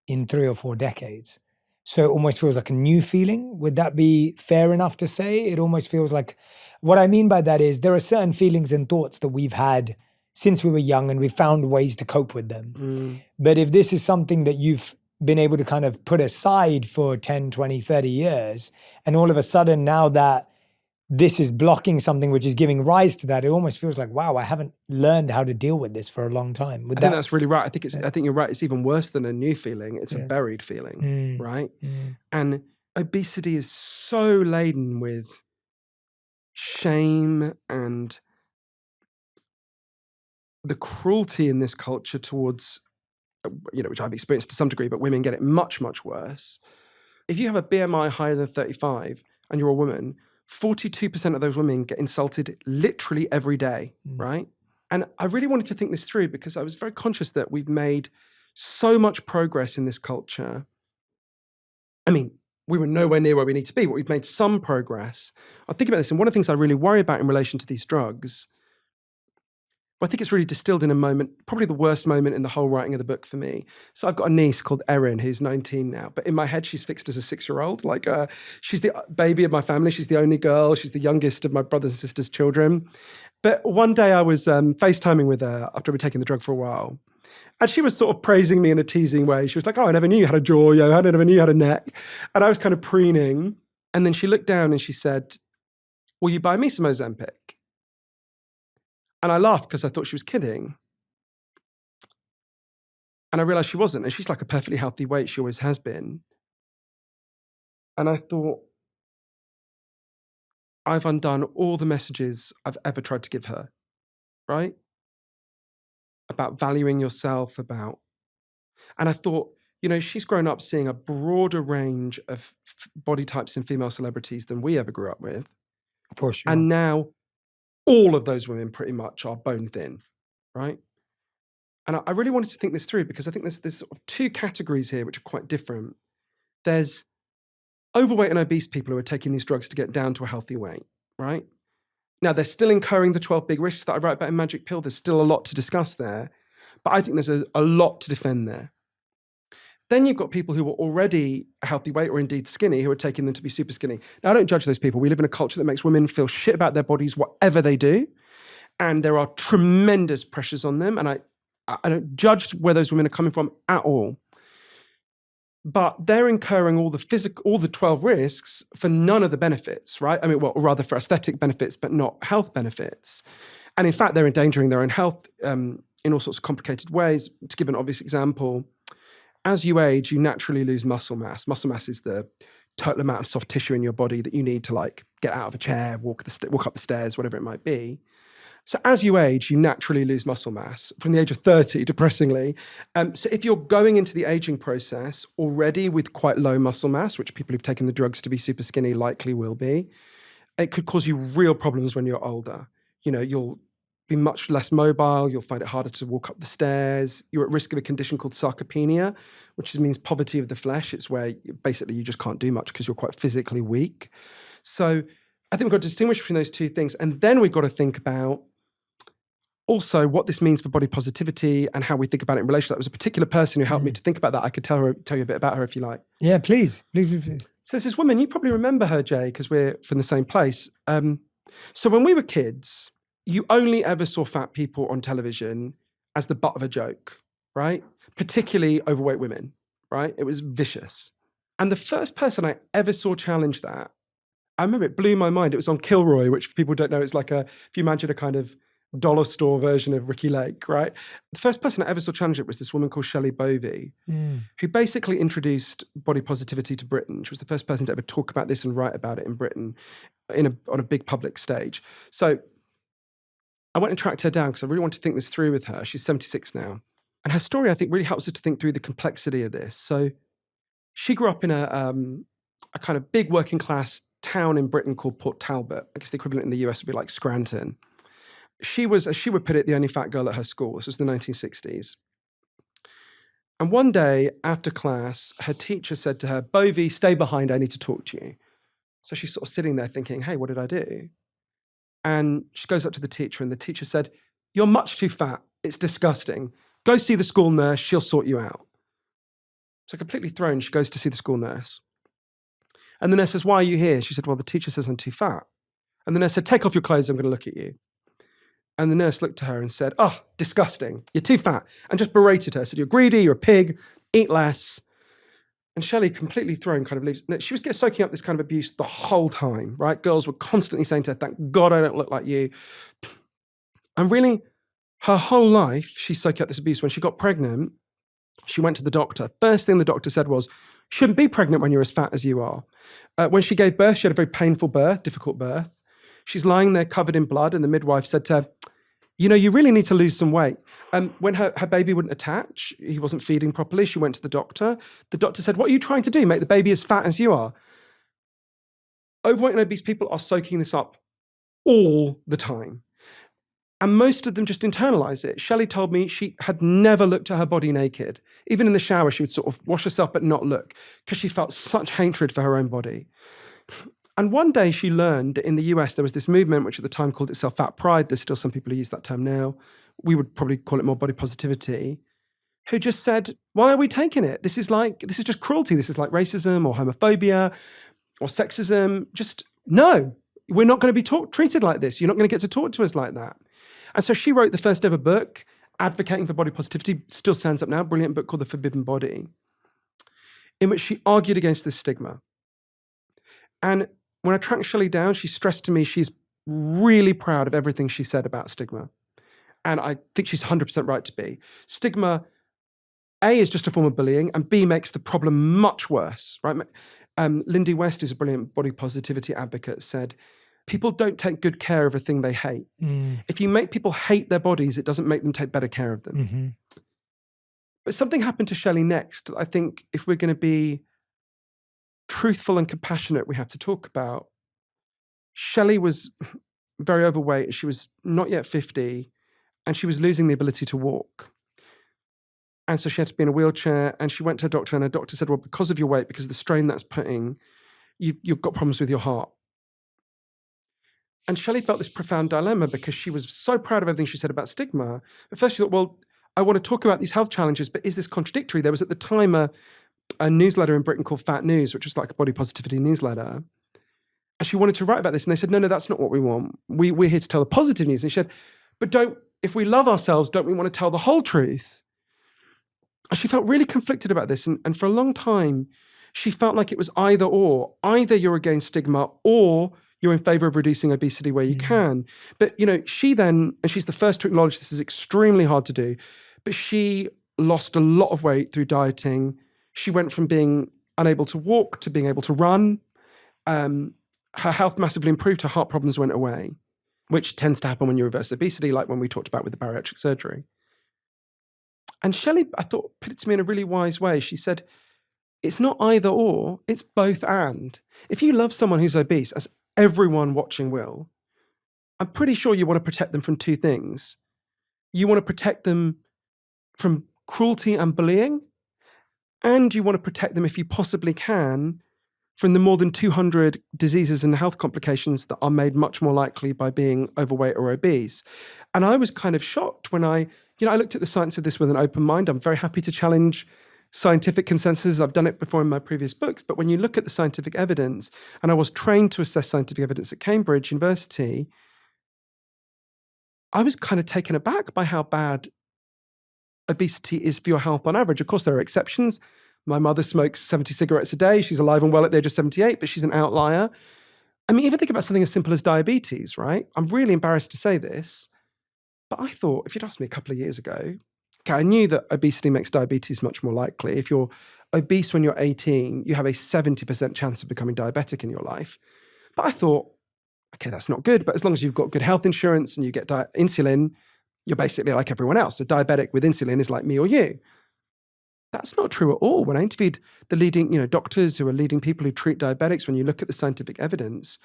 in 3 or 4 decades. So it almost feels like a new feeling. Would that be fair enough to say? It almost feels like, what I mean by that is there are certain feelings and thoughts that we've had since we were young and we've found ways to cope with them. But if this is something that you've been able to kind of put aside for 10, 20, 30 years, and all of a sudden now that this is blocking something which is giving rise to that, it almost feels like, wow, I haven't learned how to deal with this for a long time. I think that's really right. I think you're right. It's even worse than a new feeling. It's a buried feeling, right? And obesity is so laden with shame and the cruelty in this culture towards, which I've experienced to some degree, but women get it much, much worse. If you have a BMI higher than 35 and you're a woman, 42% of those women get insulted literally every day, right? And I really wanted to think this through because I was very conscious that we've made so much progress in this culture. I mean, we were nowhere near where we need to be, but we've made some progress. I think about this, and one of the things I really worry about in relation to these drugs, I think it's really distilled in a moment, probably the worst moment in the whole writing of the book for me. So I've got a niece called Erin, who's 19 now, but in my head, she's fixed as a 6-year-old. Like, she's the baby of my family. She's the only girl. She's the youngest of my brothers and sisters' children. But one day I was FaceTiming with her after we'd taken the drug for a while. And she was sort of praising me in a teasing way. She was like, oh, I never knew you had a jaw, I never knew you had a neck. And I was kind of preening. And then she looked down and she said, will you buy me some Ozempic? And I laughed because I thought she was kidding. And I realized she wasn't. And she's like a perfectly healthy weight. She always has been. And I thought, I've undone all the messages I've ever tried to give her, right? About valuing yourself, and I thought, she's grown up seeing a broader range of body types in female celebrities than we ever grew up with. For sure. And now all of those women pretty much are bone thin, right? And I really wanted to think this through because I think there's sort of 2 categories here which are quite different. There's overweight and obese people who are taking these drugs to get down to a healthy weight, right? Now, they're still incurring the 12 big risks that I write about in Magic Pill. There's still a lot to discuss there, but I think there's a lot to defend there. Then you've got people who are already a healthy weight or indeed skinny who are taking them to be super skinny. Now, I don't judge those people. We live in a culture that makes women feel shit about their bodies, whatever they do. And there are tremendous pressures on them. And I don't judge where those women are coming from at all. But they're incurring all the 12 risks for none of the benefits, right? I mean, well, rather for aesthetic benefits, but not health benefits. And in fact, they're endangering their own health in all sorts of complicated ways. To give an obvious example, as you age, you naturally lose muscle mass. Muscle mass is the total amount of soft tissue in your body that you need to get out of a chair, walk up the stairs, whatever it might be. So as you age, you naturally lose muscle mass from the age of 30, depressingly. So if you're going into the aging process already with quite low muscle mass, which people who've taken the drugs to be super skinny likely will be, it could cause you real problems when you're older. You'll be much less mobile. You'll find it harder to walk up the stairs. You're at risk of a condition called sarcopenia, which means poverty of the flesh. It's where basically you just can't do much because you're quite physically weak. So I think we've got to distinguish between those 2 things. And then we've got to think about also what this means for body positivity and how we think about it in relation to that. There was a particular person who helped me to think about that. I could tell you a bit about her if you like. Yeah, please. So there's this woman, you probably remember her, Jay, because we're from the same place. So when we were kids, you only ever saw fat people on television as the butt of a joke, right? Particularly overweight women, right? It was vicious. And the first person I ever saw challenge that, I remember it blew my mind. It was on Kilroy, which for people who don't know, it's like if you imagine a kind of dollar store version of Ricky Lake, right? The first person I ever saw challenge it was this woman called Shelley Bovey, who basically introduced body positivity to Britain. She was the first person to ever talk about this and write about it in Britain on a big public stage. So I went and tracked her down because I really want to think this through with her. She's 76 now. And her story, I think, really helps us to think through the complexity of this. So she grew up in a kind of big working class town in Britain called Port Talbot. I guess the equivalent in the US would be like Scranton. She was, as she would put it, the only fat girl at her school. This was the 1960s. And one day after class, her teacher said to her, Bovey, stay behind, I need to talk to you. So she's sort of sitting there thinking, hey, what did I do? And she goes up to the teacher and the teacher said, "You're much too fat. It's disgusting. Go see the school nurse. She'll sort you out." So completely thrown, she goes to see the school nurse. And the nurse says, "Why are you here?" She said, "Well, the teacher says I'm too fat." And the nurse said, "Take off your clothes. I'm going to look at you." And the nurse looked at her and said, "Oh, disgusting. You're too fat." And just berated her. Said, "You're greedy. You're a pig. Eat less." And Shelley, completely thrown, kind of leaves. Now, she was soaking up this kind of abuse the whole time, right? Girls were constantly saying to her, "Thank God I don't look like you." And really, her whole life, she's soaking up this abuse. When she got pregnant, she went to the doctor. First thing the doctor said was, "Shouldn't be pregnant when you're as fat as you are." When she gave birth, she had a very painful birth, difficult birth. She's lying there covered in blood, and the midwife said to her, "You really need to lose some weight." When her baby wouldn't attach, he wasn't feeding properly, she went to the doctor. The doctor said, "What are you trying to do? Make the baby as fat as you are?" Overweight and obese people are soaking this up all the time. And most of them just internalize it. Shelley told me she had never looked at her body naked. Even in the shower, she would sort of wash herself but not look because she felt such hatred for her own body. And one day she learned that in the US, there was this movement, which at the time called itself fat pride. There's still some people who use that term now. We would probably call it more body positivity, who just said, "Why are we taking it? This is just cruelty. This is like racism or homophobia or sexism. Just no, we're not going to be treated like this. You're not going to get to talk to us like that." And so she wrote the first ever book advocating for body positivity, still stands up now, brilliant book called The Forbidden Body, in which she argued against this stigma. And when I tracked Shelley down, she stressed to me she's really proud of everything she said about stigma. And I think she's 100% right to be. Stigma, A, is just a form of bullying, and B, makes the problem much worse, right? Lindy West, who's a brilliant body positivity advocate, said, people don't take good care of a thing they hate. If you make people hate their bodies, it doesn't make them take better care of them. Mm-hmm. But something happened to Shelley next. I think if we're going to be truthful and compassionate, we have to talk about. Shelley was very overweight. She was not yet 50, and she was losing the ability to walk. And so she had to be in a wheelchair, and she went to her doctor, and her doctor said, "Well, because of your weight, because of the strain that's putting, you've got problems with your heart." And Shelley felt this profound dilemma because she was so proud of everything she said about stigma. But first she thought, well, I want to talk about these health challenges, but is this contradictory? There was at the time a newsletter in Britain called Fat News, which was like a body positivity newsletter. And she wanted to write about this. And they said, no, that's not what we want. We're here to tell the positive news. And she said, but if we love ourselves, don't we want to tell the whole truth? And she felt really conflicted about this. And for a long time, she felt like it was either or. Either you're against stigma or you're in favor of reducing obesity where you can. But, she then, and she's the first to acknowledge this is extremely hard to do, but she lost a lot of weight through dieting. She went from being unable to walk to being able to run. Her health massively improved. Her heart problems went away, which tends to happen when you reverse obesity, like when we talked about with the bariatric surgery. And Shelley, I thought, put it to me in a really wise way. She said, it's not either or, it's both and. If you love someone who's obese, as everyone watching will, I'm pretty sure you want to protect them from two things. You want to protect them from cruelty and bullying, and you want to protect them, if you possibly can, from the more than 200 diseases and health complications that are made much more likely by being overweight or obese. And I was kind of shocked when I looked at the science of this with an open mind. I'm very happy to challenge scientific consensus. I've done it before in my previous books, but when you look at the scientific evidence, and I was trained to assess scientific evidence at Cambridge University, I was kind of taken aback by how bad obesity is for your health on average. Of course, there are exceptions. My mother smokes 70 cigarettes a day. She's alive and well at the age of 78, but she's an outlier. I mean, even think about something as simple as diabetes, right? I'm really embarrassed to say this, but I thought, if you'd asked me a couple of years ago, okay, I knew that obesity makes diabetes much more likely. If you're obese when you're 18, you have a 70% chance of becoming diabetic in your life. But I thought, okay, that's not good. But as long as you've got good health insurance and you get insulin, you're basically like everyone else. A diabetic with insulin is like me or you. That's not true at all. When I interviewed the leading, doctors who are leading people who treat diabetics, when you look at the scientific evidence,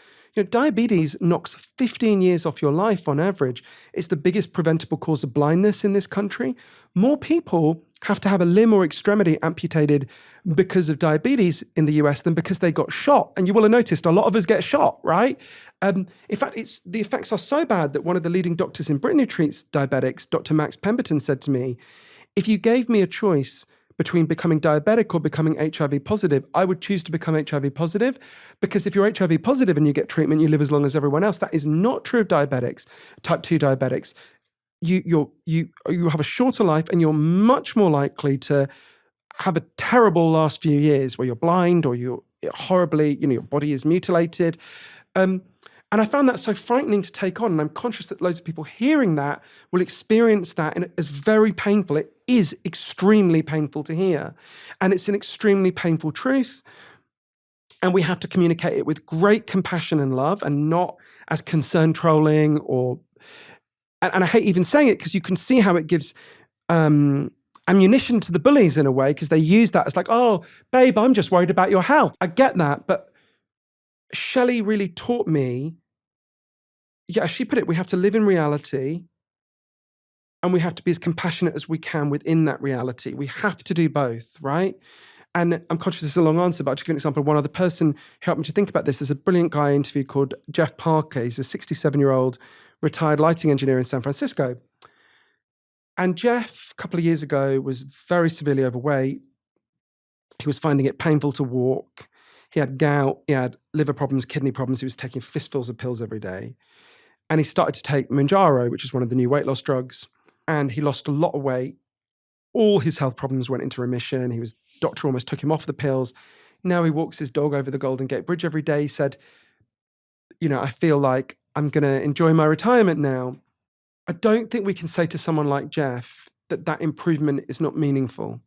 diabetes knocks 15 years off your life on average. It's the biggest preventable cause of blindness in this country. More people have to have a limb or extremity amputated because of diabetes in the US than because they got shot. And you will have noticed a lot of us get shot, right? In fact, the effects are so bad that one of the leading doctors in Britain who treats diabetics, Dr. Max Pemberton, said to me, if you gave me a choice between becoming diabetic or becoming HIV positive, I would choose to become HIV positive, because if you're HIV positive and you get treatment, you live as long as everyone else. That is not true of diabetics, type 2 diabetics. You have a shorter life, and you're much more likely to have a terrible last few years where you're blind or you're horribly, your body is mutilated. And I found that so frightening to take on. And I'm conscious that loads of people hearing that will experience that, and it's very painful. It is extremely painful to hear. And it's an extremely painful truth. And we have to communicate it with great compassion and love, and not as concern trolling and I hate even saying it, because you can see how it gives ammunition to the bullies in a way, because they use that as like, oh, babe, I'm just worried about your health. I get that, but Shelley really taught me, she put it, we have to live in reality, and we have to be as compassionate as we can within that reality. We have to do both, right? And I'm conscious this is a long answer, but I'll just give an example. One other person who helped me to think about this is a brilliant guy I interviewed called Jeff Parker. He's a 67-year-old retired lighting engineer in San Francisco. And Jeff, a couple of years ago, was very severely overweight. He was finding it painful to walk. He had gout, he had liver problems, kidney problems. He was taking fistfuls of pills every day. And he started to take Mounjaro, which is one of the new weight loss drugs. And he lost a lot of weight. All his health problems went into remission. Doctor almost took him off the pills. Now he walks his dog over the Golden Gate Bridge every day. He said, I feel like I'm going to enjoy my retirement now. I don't think we can say to someone like Jeff that improvement is not meaningful,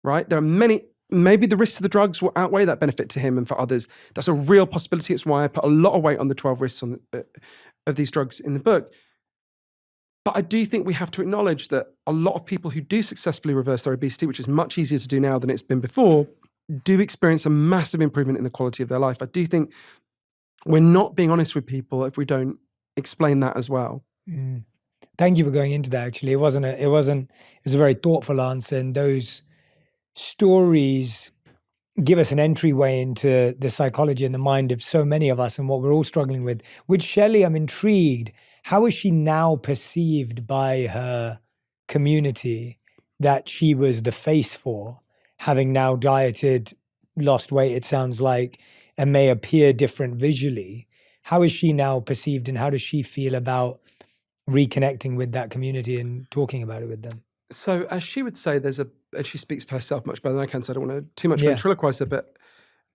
right? There are maybe the risks of the drugs will outweigh that benefit to him and for others. That's a real possibility. It's why I put a lot of weight on the 12 risks of these drugs in the book. But I do think we have to acknowledge that a lot of people who do successfully reverse their obesity, which is much easier to do now than it's been before, do experience a massive improvement in the quality of their life. I do think we're not being honest with people if we don't explain that as well. Mm. Thank you for going into that. Actually, it was a very thoughtful answer, and those stories give us an entryway into the psychology and the mind of so many of us and what we're all struggling with. With Shelley, I'm intrigued. How is she now perceived by her community that she was the face for, having now dieted, lost weight, it sounds like, and may appear different visually? How is she now perceived, and how does she feel about reconnecting with that community and talking about it with them? So as she would say, and she speaks for herself much better than I can, so I don't want to too much ventriloquize her, but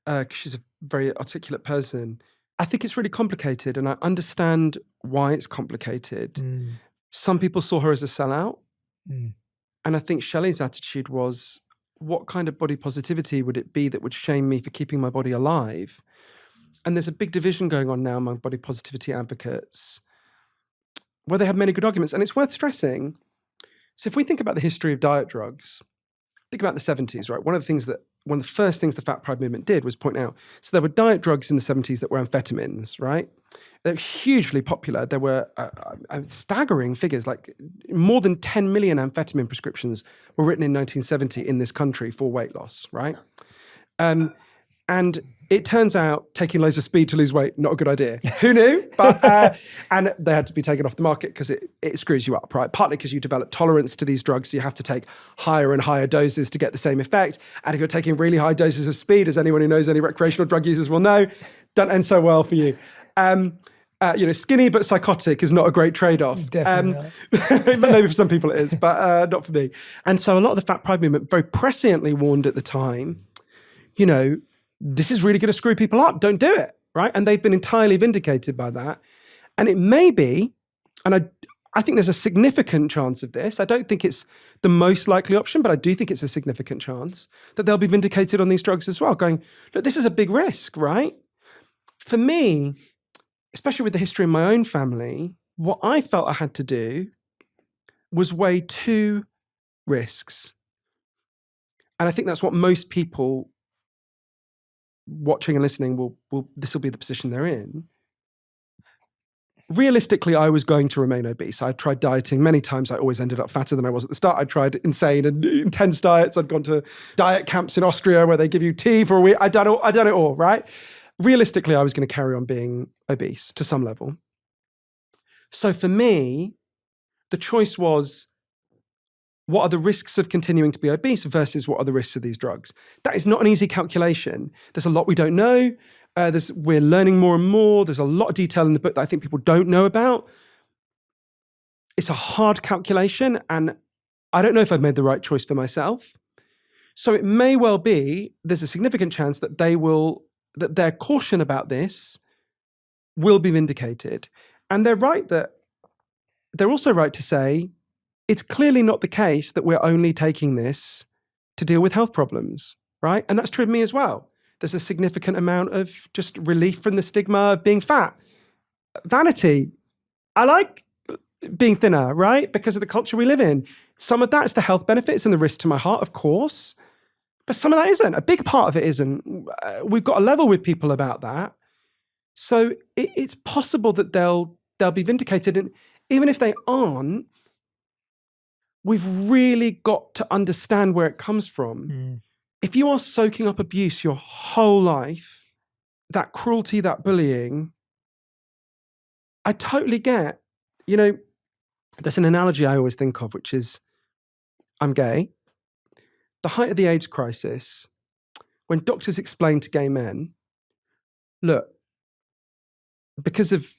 because she's a very articulate person. I think it's really complicated, and I understand why it's complicated. Mm. Some people saw her as a sellout. Mm. And I think Shelley's attitude was, what kind of body positivity would it be that would shame me for keeping my body alive? And there's a big division going on now among body positivity advocates, where they have many good arguments. And it's worth stressing. So if we think about the history of diet drugs, think about the 70s, right? One of the first things the Fat Pride movement did was point out, so there were diet drugs in the 70s that were amphetamines, right? They were hugely popular. There were staggering figures, like more than 10 million amphetamine prescriptions were written in 1970 in this country for weight loss, right? And it turns out taking loads of speed to lose weight, not a good idea. Who knew? But and they had to be taken off the market because it screws you up, right? Partly because you develop tolerance to these drugs, so you have to take higher and higher doses to get the same effect. And if you're taking really high doses of speed, as anyone who knows any recreational drug users will know, don't end so well for you. Skinny but psychotic is not a great trade-off. Definitely maybe for some people it is, but not for me. And so a lot of the Fat Pride movement very presciently warned at the time, this is really going to screw people up. Don't do it, right? And they've been entirely vindicated by that. And it may be, and I think there's a significant chance of this. I don't think it's the most likely option, but I do think it's a significant chance that they'll be vindicated on these drugs as well, going, look, this is a big risk, right? For me, especially with the history in my own family, what I felt I had to do was weigh two risks. And I think that's what most people watching and listening this will be the position they're in. Realistically, I was going to remain obese. I tried dieting many times. I always ended up fatter than I was at the start. I tried insane and intense diets. I'd gone to diet camps in Austria where they give you tea for a week. I'd done it all, right? Realistically, I was going to carry on being obese to some level. So for me, the choice was, what are the risks of continuing to be obese versus what are the risks of these drugs? That is not an easy calculation. There's a lot we don't know. We're learning more and more. There's a lot of detail in the book that I think people don't know about. It's a hard calculation, and I don't know if I've made the right choice for myself. So it may well be there's a significant chance that their caution about this will be vindicated. And they're also right to say it's clearly not the case that we're only taking this to deal with health problems, right? And that's true of me as well. There's a significant amount of just relief from the stigma of being fat. Vanity. I like being thinner, right? Because of the culture we live in. Some of that is the health benefits and the risk to my heart, of course. But some of that isn't. A big part of it isn't. We've got to level with people about that. So it's possible that they'll be vindicated. And even if they aren't, we've really got to understand where it comes from. Mm. If you are soaking up abuse your whole life, that cruelty, that bullying, I totally get, there's an analogy I always think of, which is, I'm gay. The height of the AIDS crisis, when doctors explain to gay men, look, because of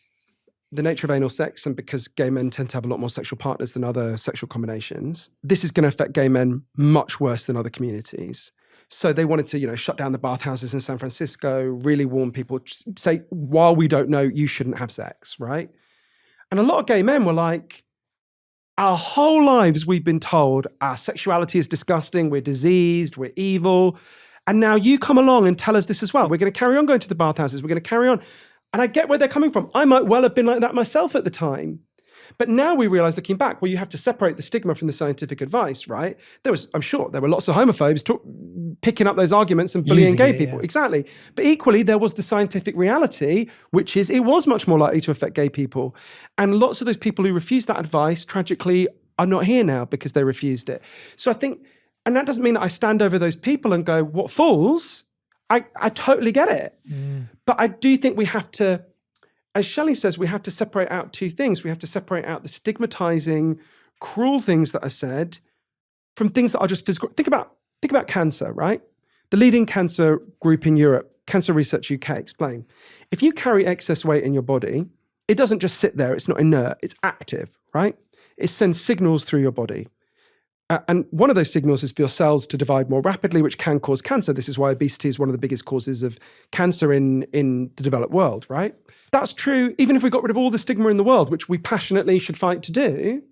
the nature of anal sex and because gay men tend to have a lot more sexual partners than other sexual combinations, this is going to affect gay men much worse than other communities. So they wanted to, shut down the bathhouses in San Francisco, really warn people, say, while we don't know, you shouldn't have sex, right? And a lot of gay men were like, our whole lives we've been told our sexuality is disgusting, we're diseased, we're evil. And now you come along and tell us this as well. We're going to carry on going to the bathhouses, we're going to carry on. And I get where they're coming from. I might well have been like that myself at the time. But now we realize, looking back, well, you have to separate the stigma from the scientific advice, right? I'm sure there were lots of homophobes picking up those arguments and bullying gay people. Yeah. Exactly. But equally, there was the scientific reality, which is it was much more likely to affect gay people. And lots of those people who refused that advice, tragically, are not here now because they refused it. So I think, and that doesn't mean that I stand over those people and go, what fools? I totally get it. Mm. But I do think we have to, as Shelley says, we have to separate out two things. We have to separate out the stigmatizing, cruel things that are said from things that are just physical. Think about cancer, right? The leading cancer group in Europe, Cancer Research UK, explain. If you carry excess weight in your body, it doesn't just sit there. It's not inert. It's active, right? It sends signals through your body. And one of those signals is for your cells to divide more rapidly, which can cause cancer. This is why obesity is one of the biggest causes of cancer in the developed world, right? That's true even if we got rid of all the stigma in the world, which we passionately should fight to do.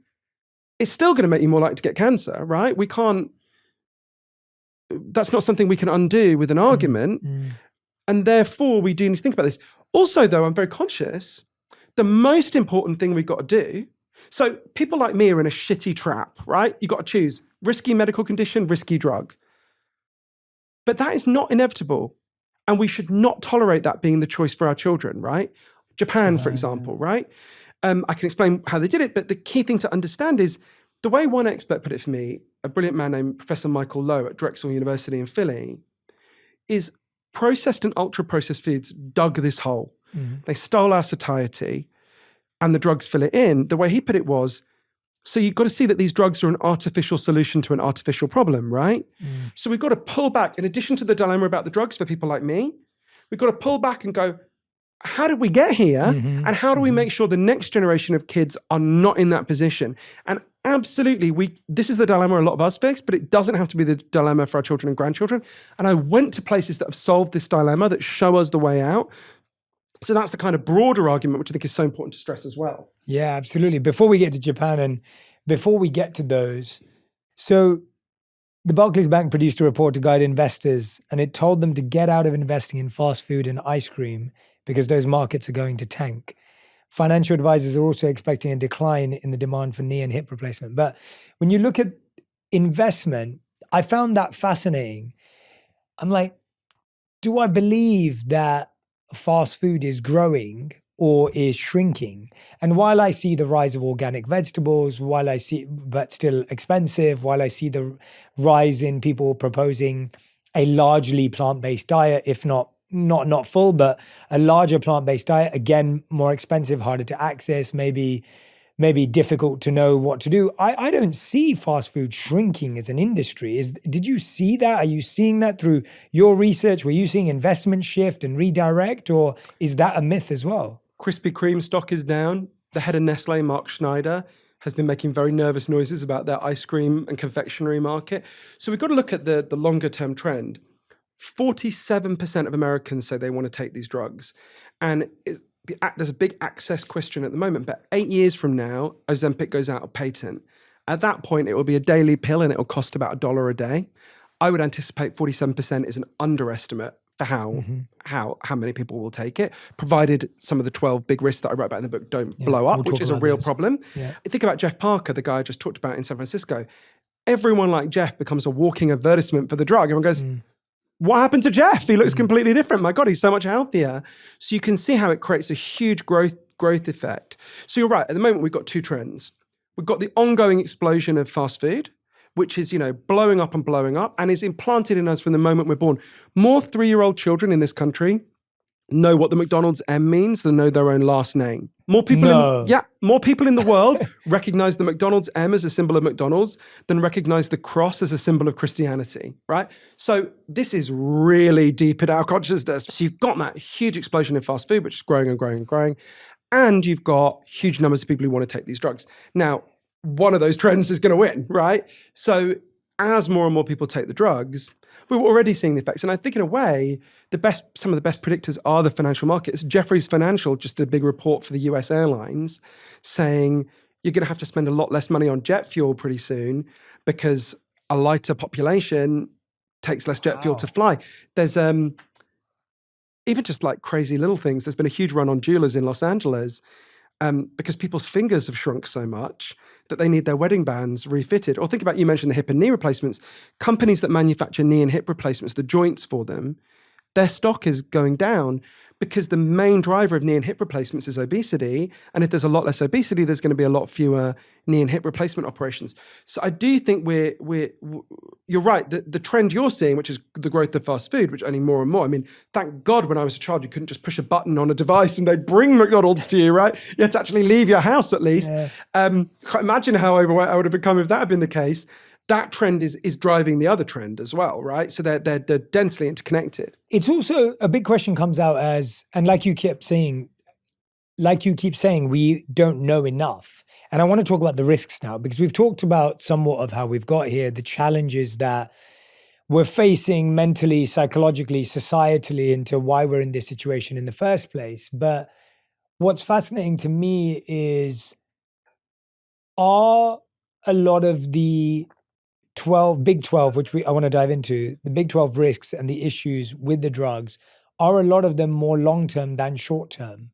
It's still going to make you more likely to get cancer, right? That's not something we can undo with an argument. Mm. And therefore, we do need to think about this. Also, though, I'm very conscious, the most important thing we've got to do. So people like me are in a shitty trap, right? You've got to choose risky medical condition, risky drug. But that is not inevitable. And we should not tolerate that being the choice for our children, right? Japan, for example, right? I can explain how they did it, but the key thing to understand is the way one expert put it for me, a brilliant man named Professor Michael Lowe at Drexel University in Philly, is processed and ultra-processed foods dug this hole. Mm-hmm. They stole our satiety. And the drugs fill it in. The way he put it was, so you've got to see that these drugs are an artificial solution to an artificial problem, right? Mm. So we've got to pull back, in addition to the dilemma about the drugs for people like me, we've got to pull back and go, how did we get here? Mm-hmm. And how do we make sure the next generation of kids are not in that position? And absolutely, this is the dilemma a lot of us face, but it doesn't have to be the dilemma for our children and grandchildren. And I went to places that have solved this dilemma, that show us the way out. So that's the kind of broader argument, which I think is so important to stress as well. Yeah, absolutely. Before we get to Japan and before we get to those, so the Barclays Bank produced a report to guide investors, and it told them to get out of investing in fast food and ice cream because those markets are going to tank. Financial advisors are also expecting a decline in the demand for knee and hip replacement. But when you look at investment, I found that fascinating. I'm like, do I believe that fast food is growing or is shrinking? And while I see the rise of organic vegetables, but still expensive, while I see the rise in people proposing a largely plant-based diet, if not full, but a larger plant-based diet, again, more expensive, harder to access, maybe difficult to know what to do. I don't see fast food shrinking as an industry. Did you see that? Are you seeing that through your research? Were you seeing investment shift and redirect, or is that a myth as well? Krispy Kreme stock is down. The head of Nestle, Mark Schneider, has been making very nervous noises about their ice cream and confectionery market. So we've got to look at the longer term trend. 47% of Americans say they want to take these drugs. And there's a big access question at the moment, but 8 years from now, Ozempic goes out of patent. At that point, it will be a daily pill and it will cost about $1 a day. I would anticipate 47% is an underestimate for how many people will take it, provided some of the 12 big risks that I wrote about in the book don't blow up, which is a real problem. Yeah. Think about Jeff Parker, the guy I just talked about in San Francisco. Everyone like Jeff becomes a walking advertisement for the drug. Everyone goes, what happened to Jeff? He looks completely different. My God, he's so much healthier. So you can see how it creates a huge growth effect. So you're right. At the moment, we've got two trends. We've got the ongoing explosion of fast food, which is, blowing up and is implanted in us from the moment we're born. More 3-year-old children in this country know what the McDonald's M means than know their own last name. More people in the world recognize the McDonald's M as a symbol of McDonald's than recognize the cross as a symbol of Christianity, right? So this is really deep in our consciousness. So you've got that huge explosion in fast food, which is growing and growing and growing. And you've got huge numbers of people who want to take these drugs. Now, one of those trends is going to win, right? So as more and more people take the drugs, we're already seeing the effects. And I think in a way, some of the best predictors are the financial markets. Jefferies Financial just did a big report for the US airlines saying you're going to have to spend a lot less money on jet fuel pretty soon because a lighter population takes less jet fuel to fly. There's even just like crazy little things. There's been a huge run on jewelers in Los Angeles because people's fingers have shrunk so much that they need their wedding bands refitted. Or think about, you mentioned the hip and knee replacements. Companies that manufacture knee and hip replacements, the joints for them, their stock is going down because the main driver of knee and hip replacements is obesity. And if there's a lot less obesity, there's going to be a lot fewer knee and hip replacement operations. So I do think you're right. The trend you're seeing, which is the growth of fast food, which only more and more. I mean, thank God when I was a child, you couldn't just push a button on a device and they'd bring McDonald's to you, right? You had to actually leave your house at least. Yeah. Can't imagine how overweight I would have become if that had been the case. That trend is driving the other trend as well, right? So they're densely interconnected. It's also a big question comes out as, and like you keep saying, we don't know enough. And I want to talk about the risks now, because we've talked about somewhat of how we've got here, the challenges that we're facing mentally, psychologically, societally, into why we're in this situation in the first place. But what's fascinating to me is, are a lot of the Big 12, which I want to dive into, the Big 12 risks and the issues with the drugs, are a lot of them more long-term than short-term?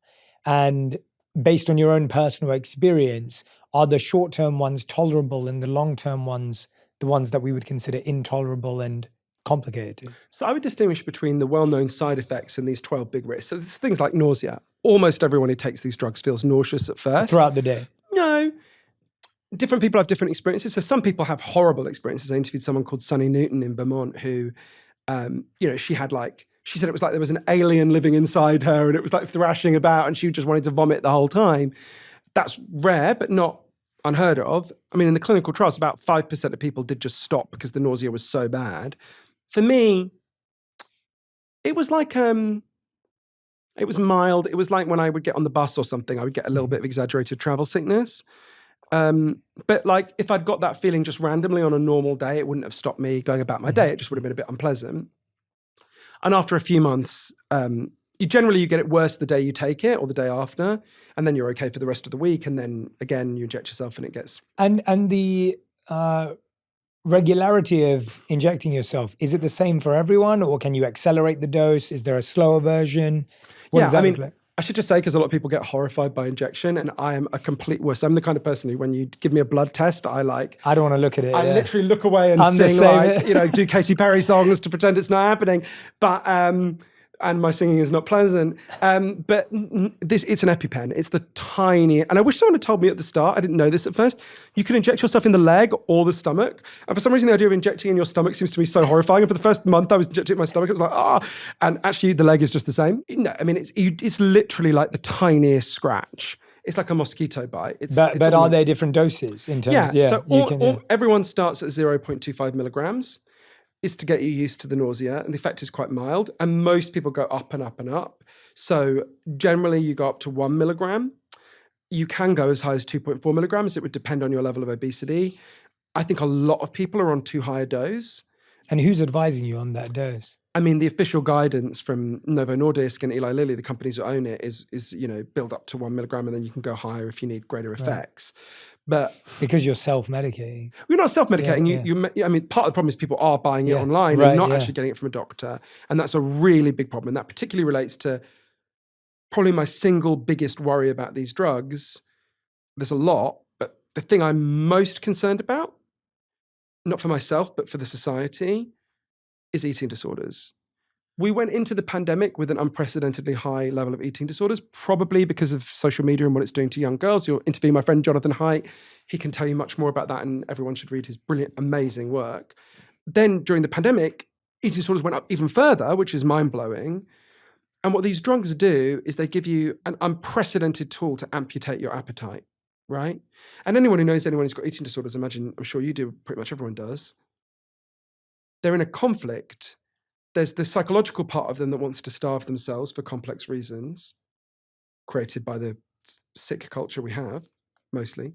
And based on your own personal experience, are the short-term ones tolerable and the long-term ones the ones that we would consider intolerable and complicated? So I would distinguish between the well-known side effects and these 12 big risks. So there's things like nausea. Almost everyone who takes these drugs feels nauseous at first. Throughout the day? No. Different people have different experiences. So some people have horrible experiences. I interviewed someone called Sunny Newton in Vermont who, she said it was like there was an alien living inside her and it was like thrashing about and she just wanted to vomit the whole time. That's rare, but not unheard of. I mean, in the clinical trials, about 5% of people did just stop because the nausea was so bad. For me, it was like, it was mild. It was like when I would get on the bus or something, I would get a little bit of exaggerated travel sickness. But like if I'd got that feeling just randomly on a normal day, it wouldn't have stopped me going about my day. It just would have been a bit unpleasant. And after a few months, you get it worse the day you take it or the day after, and then you're okay for the rest of the week. And then again, you inject yourself and it gets... And the regularity of injecting yourself, is it the same for everyone, or can you accelerate the dose? Is there a slower version? I should just say, because a lot of people get horrified by injection, and I am a complete wuss. I'm the kind of person who, when you give me a blood test, I don't want to look at it. I literally look away and I'm the sing same. do Katy Perry songs to pretend it's not happening. But and my singing is not pleasant. But it's an EpiPen. It's the tiny, and I wish someone had told me at the start. I didn't know this at first. You can inject yourself in the leg or the stomach. And for some reason, the idea of injecting in your stomach seems to me so horrifying. And for the first month I was injecting in my stomach, it was like, and actually the leg is just the same. No, I mean, it's literally like the tiniest scratch. It's like a mosquito bite. But are there different doses in terms? Everyone starts at 0.25 milligrams. Is to get you used to the nausea, and the effect is quite mild. And most people go up and up and up. So generally you go up to 1 milligram. You can go as high as 2.4 milligrams. It would depend on your level of obesity. I think a lot of people are on too high a dose. And who's advising you on that dose? I mean, the official guidance from Novo Nordisk and Eli Lilly, the companies who own it, is build up to 1 milligram, and then you can go higher if you need greater effects. But because you're self-medicating. You're not self-medicating. I mean, part of the problem is people are buying it online and not actually getting it from a doctor. And that's a really big problem. And that particularly relates to probably my single biggest worry about these drugs. There's a lot, but the thing I'm most concerned about, not for myself, but for the society, is eating disorders. We went into the pandemic with an unprecedentedly high level of eating disorders, probably because of social media and what it's doing to young girls. You'll interview my friend Johann Hari. He can tell you much more about that, and everyone should read his brilliant, amazing work. Then during the pandemic, eating disorders went up even further, which is mind-blowing. And what these drugs do is they give you an unprecedented tool to amputate your appetite, right? And anyone who knows anyone who's got eating disorders, I'm sure you do, pretty much everyone does. They're in a conflict. There's the psychological part of them that wants to starve themselves for complex reasons created by the sick culture we have, mostly.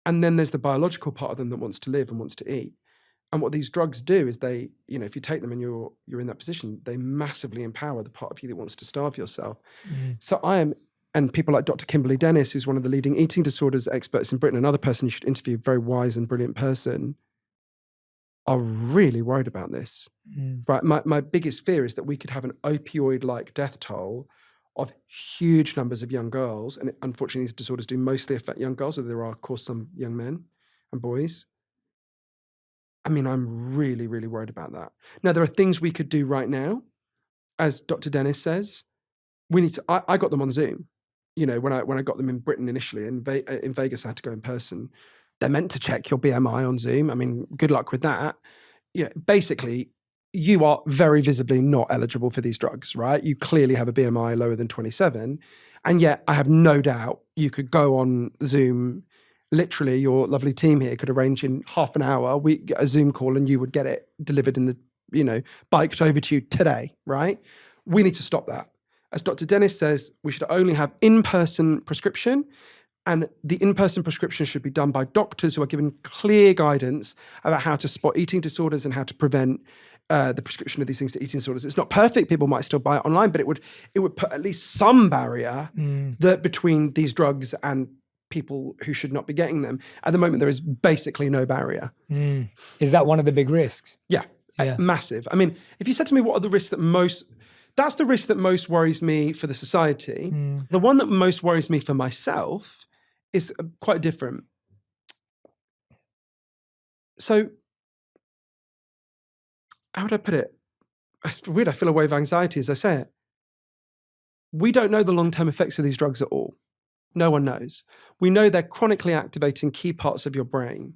And then there's the biological part of them that wants to live and wants to eat. And what these drugs do is they, if you take them and you're in that position, they massively empower the part of you that wants to starve yourself. So and people like Dr. Kimberly Dennis, who's one of the leading eating disorders experts in Britain, another person you should interview, very wise and brilliant person, are really worried about this. Right? My biggest fear is that we could have an opioid-like death toll of huge numbers of young girls, and unfortunately these disorders do mostly affect young girls, although there are, of course, some young men and boys. I mean, I'm really, really worried about that. Now, there are things we could do right now. As Dr. Dennis says, we need to, I got them on Zoom. When I got them in Britain initially, in Vegas, I had to go in person. They're meant to check your BMI on Zoom. I mean, good luck with that. Basically, you are very visibly not eligible for these drugs, right? You clearly have a BMI lower than 27. And yet, I have no doubt you could go on Zoom. Literally, your lovely team here could arrange in half an hour, we get a Zoom call and you would get it delivered in the, biked over to you today, right? We need to stop that. As Dr. Dennis says, we should only have in-person prescription, and the in-person prescription should be done by doctors who are given clear guidance about how to spot eating disorders and how to prevent the prescription of these things to eating disorders. It's not perfect. People might still buy it online, but it would put at least some barrier between these drugs and people who should not be getting them. At the moment, there is basically no barrier. Is that one of the big risks? Yeah, massive. I mean, if you said to me, what are the risks that's the risk that most worries me for the society. The one that most worries me for myself is quite different. So, how would I put it? It's weird, I feel a wave of anxiety as I say it. We don't know the long-term effects of these drugs at all. No one knows. We know they're chronically activating key parts of your brain.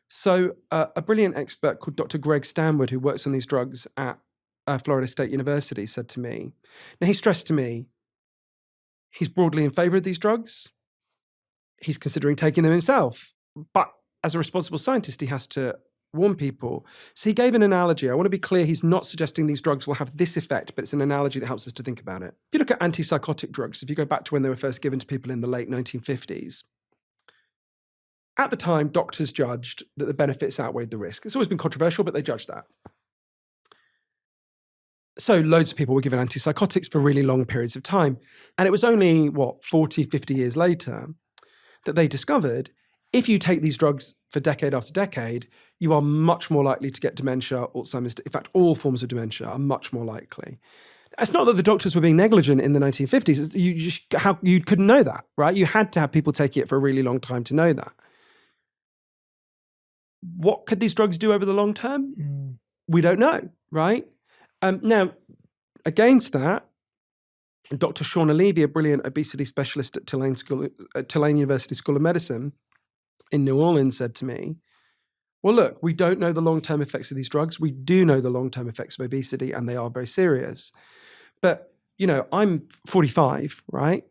So a brilliant expert called Dr. Greg Stanwood, who works on these drugs at Florida State University, said to me, now he stressed to me, he's broadly in favor of these drugs. He's considering taking them himself. But as a responsible scientist, he has to warn people. So he gave an analogy. I want to be clear, he's not suggesting these drugs will have this effect, but it's an analogy that helps us to think about it. If you look at antipsychotic drugs, if you go back to when they were first given to people in the late 1950s, at the time, doctors judged that the benefits outweighed the risk. It's always been controversial, but they judged that. So loads of people were given antipsychotics for really long periods of time. And it was only, 40, 50 years later that they discovered if you take these drugs for decade after decade, you are much more likely to get dementia, Alzheimer's. In fact, all forms of dementia are much more likely. It's not that the doctors were being negligent in the 1950s. You couldn't know that, right? You had to have people take it for a really long time to know that. What could these drugs do over the long term? We don't know, right? Now, against that, Dr. Shauna Levy, a brilliant obesity specialist at Tulane University School of Medicine in New Orleans, said to me, well, look, we don't know the long-term effects of these drugs. We do know the long-term effects of obesity, and they are very serious. But, I'm 45, right?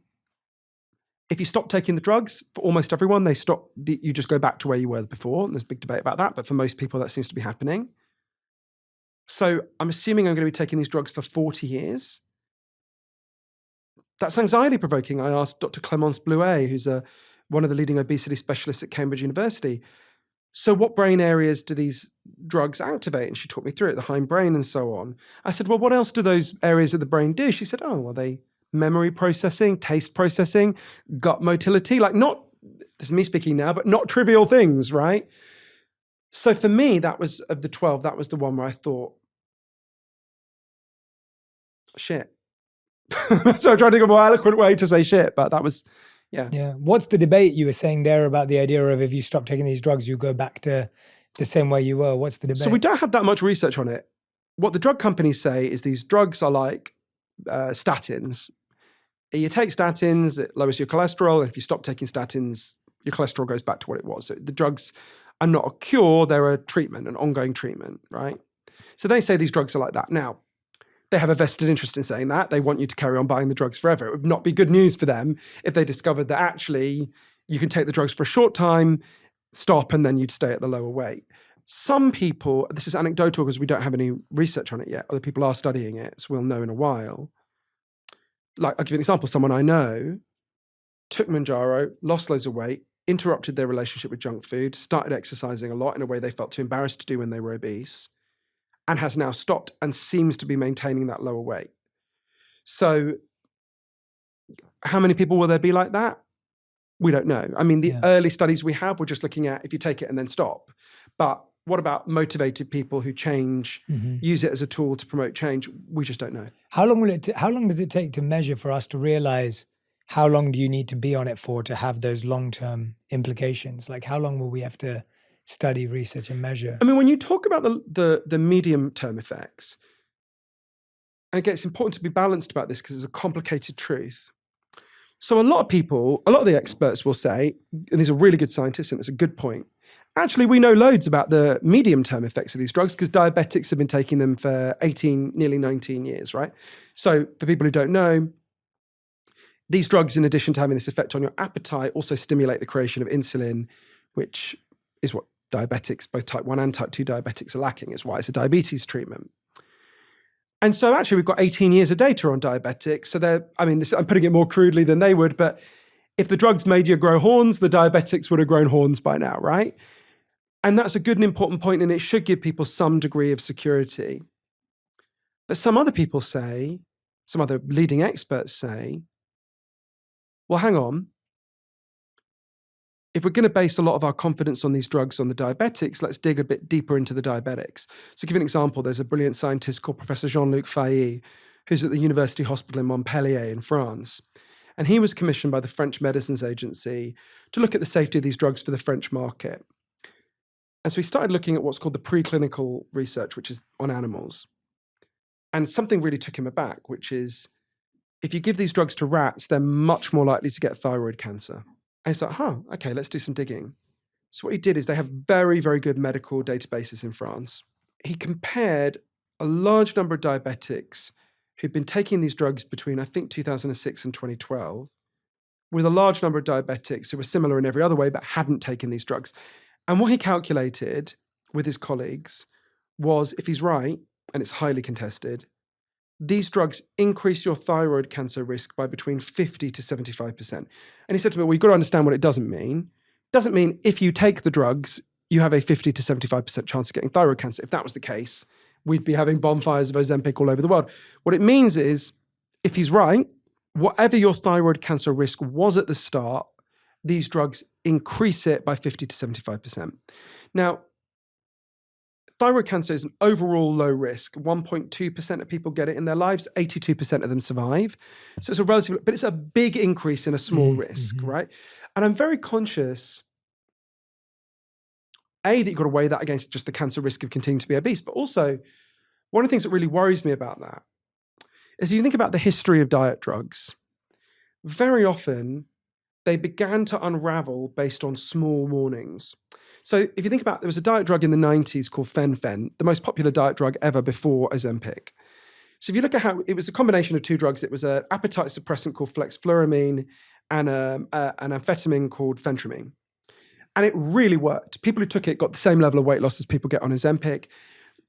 If you stop taking the drugs, for almost everyone, you just go back to where you were before. And there's a big debate about that. But for most people, that seems to be happening. So I'm assuming I'm going to be taking these drugs for 40 years. That's anxiety provoking. I asked Dr. Clémence Blouet, who's one of the leading obesity specialists at Cambridge University, so what brain areas do these drugs activate? And she talked me through it, the hindbrain and so on. I said, well, what else do those areas of the brain do? She said, oh, well, they memory processing, taste processing, gut motility, this is me speaking now, but not trivial things, right? So for me, that was, of the 12, that was the one where I thought, shit. So I'm trying to think of a more eloquent way to say shit, but that was, yeah. Yeah. What's the debate you were saying there about the idea of if you stop taking these drugs, you go back to the same way you were? What's the debate? So we don't have that much research on it. What the drug companies say is these drugs are like statins. You take statins, it lowers your cholesterol. And if you stop taking statins, your cholesterol goes back to what it was. So the drugs are not a cure, they're a treatment, an ongoing treatment, right? So they say these drugs are like that. Now, they have a vested interest in saying that. They want you to carry on buying the drugs forever. It would not be good news for them if they discovered that actually you can take the drugs for a short time, stop, and then you'd stay at the lower weight. Some people, this is anecdotal because we don't have any research on it yet. Other people are studying it, so we'll know in a while. Like, I'll give you an example. Someone I know took Manjaro, lost loads of weight, interrupted their relationship with junk food, started exercising a lot in a way they felt too embarrassed to do when they were obese, and has now stopped and seems to be maintaining that lower weight. So how many people will there be like that? We don't know. I mean, the early studies we have, we're just looking at if you take it and then stop. But what about motivated people who change, use it as a tool to promote change? We just don't know. How long does it take to measure for us to realize how long do you need to be on it for to have those long-term implications? Like how long will we have to study, research, and measure? I mean, when you talk about the medium-term effects, and again, it's important to be balanced about this because it's a complicated truth. So a lot of the experts will say, and these are really good scientists, and it's a good point, actually, we know loads about the medium-term effects of these drugs because diabetics have been taking them for 18, nearly 19 years, right? So for people who don't know, these drugs, in addition to having this effect on your appetite, also stimulate the creation of insulin, which is what diabetics, both type 1 and type 2 diabetics, are lacking. It's why it's a diabetes treatment. And so actually we've got 18 years of data on diabetics. So I'm putting it more crudely than they would, but if the drugs made you grow horns, the diabetics would have grown horns by now, right? And that's a good and important point, and it should give people some degree of security. But some other people say, some other leading experts say, well, hang on. If we're going to base a lot of our confidence on these drugs on the diabetics, let's dig a bit deeper into the diabetics. So to give you an example, there's a brilliant scientist called Professor Jean-Luc Failly, who's at the University Hospital in Montpellier in France. And he was commissioned by the French Medicines Agency to look at the safety of these drugs for the French market. And so he started looking at what's called the preclinical research, which is on animals. And something really took him aback, which is if you give these drugs to rats, they're much more likely to get thyroid cancer. And he's like, okay, let's do some digging. So what he did is they have very, very good medical databases in France. He compared a large number of diabetics who'd been taking these drugs between, I think, 2006 and 2012, with a large number of diabetics who were similar in every other way but hadn't taken these drugs. And what he calculated with his colleagues was, if he's right, and it's highly contested, these drugs increase your thyroid cancer risk by between 50 to 75%. And he said to me, well, you've got to understand what it doesn't mean. It doesn't mean if you take the drugs, you have a 50 to 75% chance of getting thyroid cancer. If that was the case, we'd be having bonfires of Ozempic all over the world. What it means is, if he's right, whatever your thyroid cancer risk was at the start, these drugs increase it by 50 to 75%. Now, thyroid cancer is an overall low risk. 1.2% of people get it in their lives. 82% of them survive. So it's a relatively, but it's a big increase in a small risk, right? And I'm very conscious, that you've got to weigh that against just the cancer risk of continuing to be obese. But also, one of the things that really worries me about that is if you think about the history of diet drugs, very often they began to unravel based on small warnings. So if you think about, there was a diet drug in the 90s called fen-phen, the most popular diet drug ever before Ozempic. So if you look at how, it was a combination of two drugs. It was an appetite suppressant called flexfluoramine and an amphetamine called phentermine. And it really worked. People who took it got the same level of weight loss as people get on Ozempic.